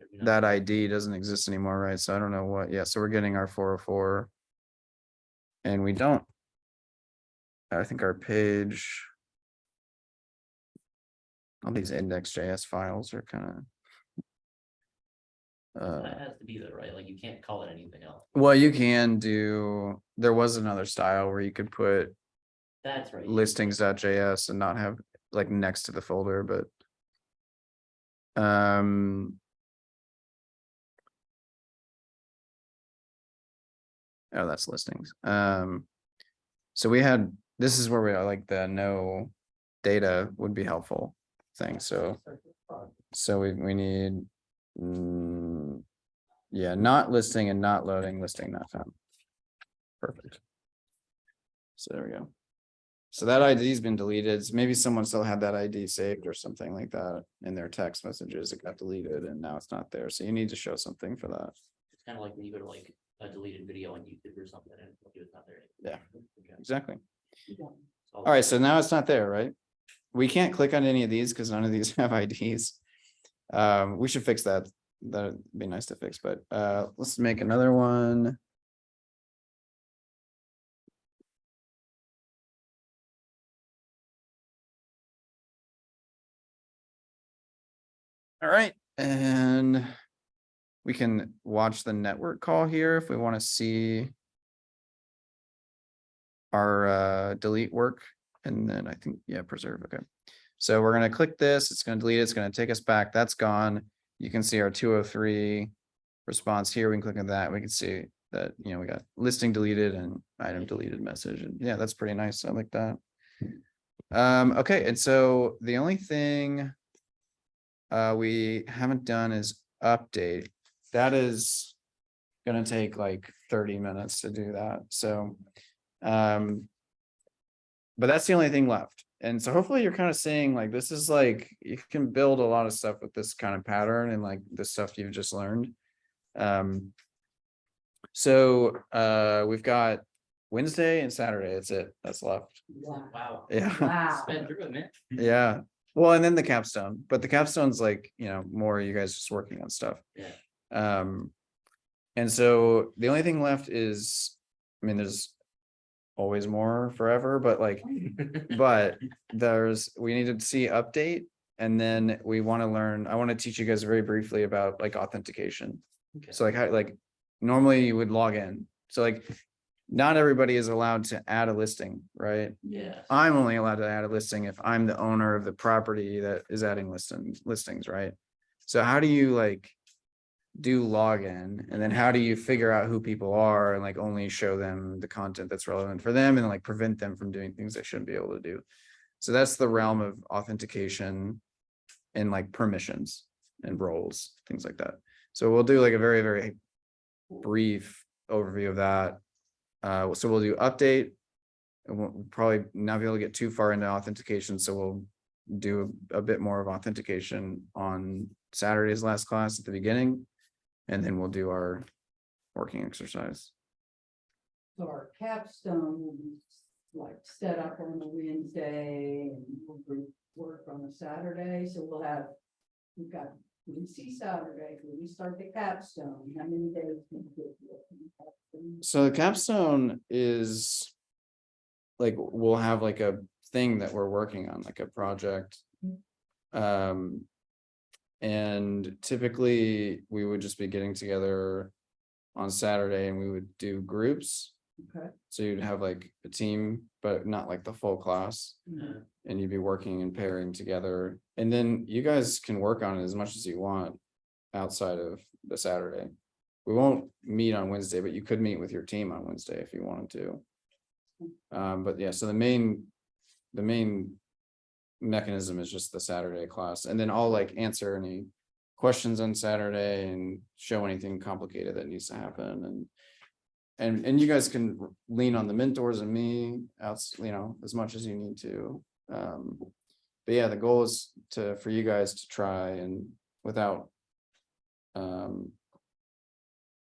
Maybe not.
That ID doesn't exist anymore, right? So I don't know what, yeah, so we're getting our 404. And we don't. I think our page. All these index.js files are kind of.
That has to be there, right? Like you can't call it anything else.
Well, you can do, there was another style where you could put
That's right.
listings.js and not have like next to the folder, but. Oh, that's listings. So we had, this is where we are, like the no data would be helpful thing. So we need, yeah, not listing and not loading, listing not found. Perfect. So there we go. So that ID has been deleted. So maybe someone still had that ID saved or something like that in their text messages. It got deleted and now it's not there. So you need to show something for that.
It's kind of like when you go to like a deleted video on YouTube or something and it's not there.
Yeah.
Okay.
Exactly.
So-
All right, so now it's not there, right? We can't click on any of these because none of these have IDs. We should fix that. That'd be nice to fix, but let's make another one. All right, and we can watch the network call here if we want to see our delete work. And then I think, yeah, preserve. Okay. So we're going to click this. It's going to delete it. It's going to take us back. That's gone. You can see our 203 response here. We can click on that. We can see that, you know, we got listing deleted and item deleted message. And yeah, that's pretty nice. I like that. Okay. And so the only thing we haven't done is update. That is going to take like 30 minutes to do that. So, but that's the only thing left. And so hopefully you're kind of seeing like, this is like, you can build a lot of stuff with this kind of pattern and like the stuff you've just learned. So we've got Wednesday and Saturday, that's it, that's left.
Wow.
Wow.
Yeah,
Wow.
Sped through it, man.
yeah. Well, and then the capstone, but the capstone's like, more you guys just working on stuff.
Yeah.
And so the only thing left is, I mean, there's always more forever, but like, but we need to see update. And then we want to learn, I want to teach you guys very briefly about like authentication.
Okay.
So like how, like normally you would log in. So like not everybody is allowed to add a listing, right?
Yeah.
I'm only allowed to add a listing if I'm the owner of the property that is adding listings, right? So how do you like do login, and then how do you figure out who people are and like only show them the content that's relevant for them and like prevent them from doing things they shouldn't be able to do? So that's the realm of authentication and like permissions and roles, things like that. So we'll do like a very, very brief overview of that. So we'll do update, and we'll probably not be able to get too far into authentication. So we'll do a bit more of authentication on Saturday's last class at the beginning. And then we'll do our working exercise.
So our capstone will be like set up on a Wednesday and we'll work on a Saturday, so we've got see Saturday, when we start the capstone, how many days can we get?
So the capstone is like, we'll have like a thing that we're working on, like a project. And typically we would just be getting together on Saturday and we would do groups.
Okay.
So you'd have like a team, but not like the full class.
Uh,
And you'd be working and pairing together. And then you guys can work on it as much as you want outside of the Saturday. We won't meet on Wednesday, but you could meet with your team on Wednesday if you wanted to. But yeah, so the main mechanism is just the Saturday class, and then I'll like answer any questions on Saturday and show anything complicated that needs to happen. And you guys can lean on the mentors and me out, as much as you need to. But yeah, the goal is for you guys to try and without, I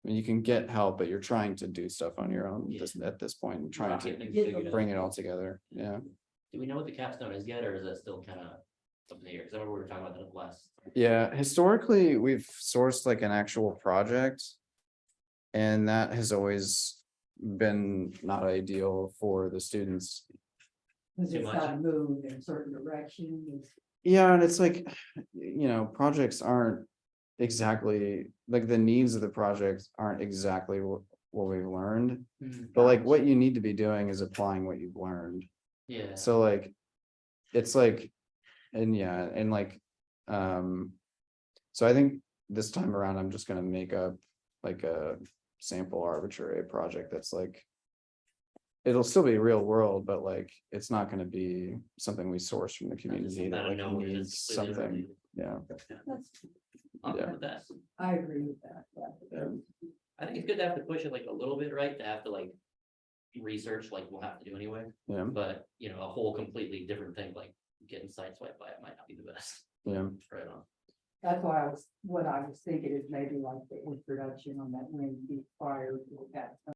mean, you can get help, but you're trying to do stuff on your own at this point, and trying
Rocket
to
things figured out.
bring it all together. Yeah.
Do we know what the capstone is yet, or is that still kind of something here? Because I remember we were talking about that last.
Yeah, historically, we've sourced like an actual project. And that has always been not ideal for the students.
Cause
Too
it's
much.
gotta move in a certain direction.
Yeah, and it's like, projects aren't exactly, like the needs of the project aren't exactly what we've learned. But like what you need to be doing is applying what you've learned.
Yeah.
So like, it's like, and yeah, and like, so I think this time around, I'm just gonna make up like a sample arbitrary project that's like, it'll still be real world, but like, it's not gonna be something we source from the community that like needs something, yeah.
That's,
I'm
Yeah.
good with that.
I agree with that.
Yeah.
I think it's good to have to push it like a little bit, right? To have to like research like we'll have to do anyway.
Yeah,
But a whole completely different thing, like getting sideswiped by it might not be the best.
yeah.
Right on.
That's why what I was thinking is maybe like the introduction on that Wednesday prior to that.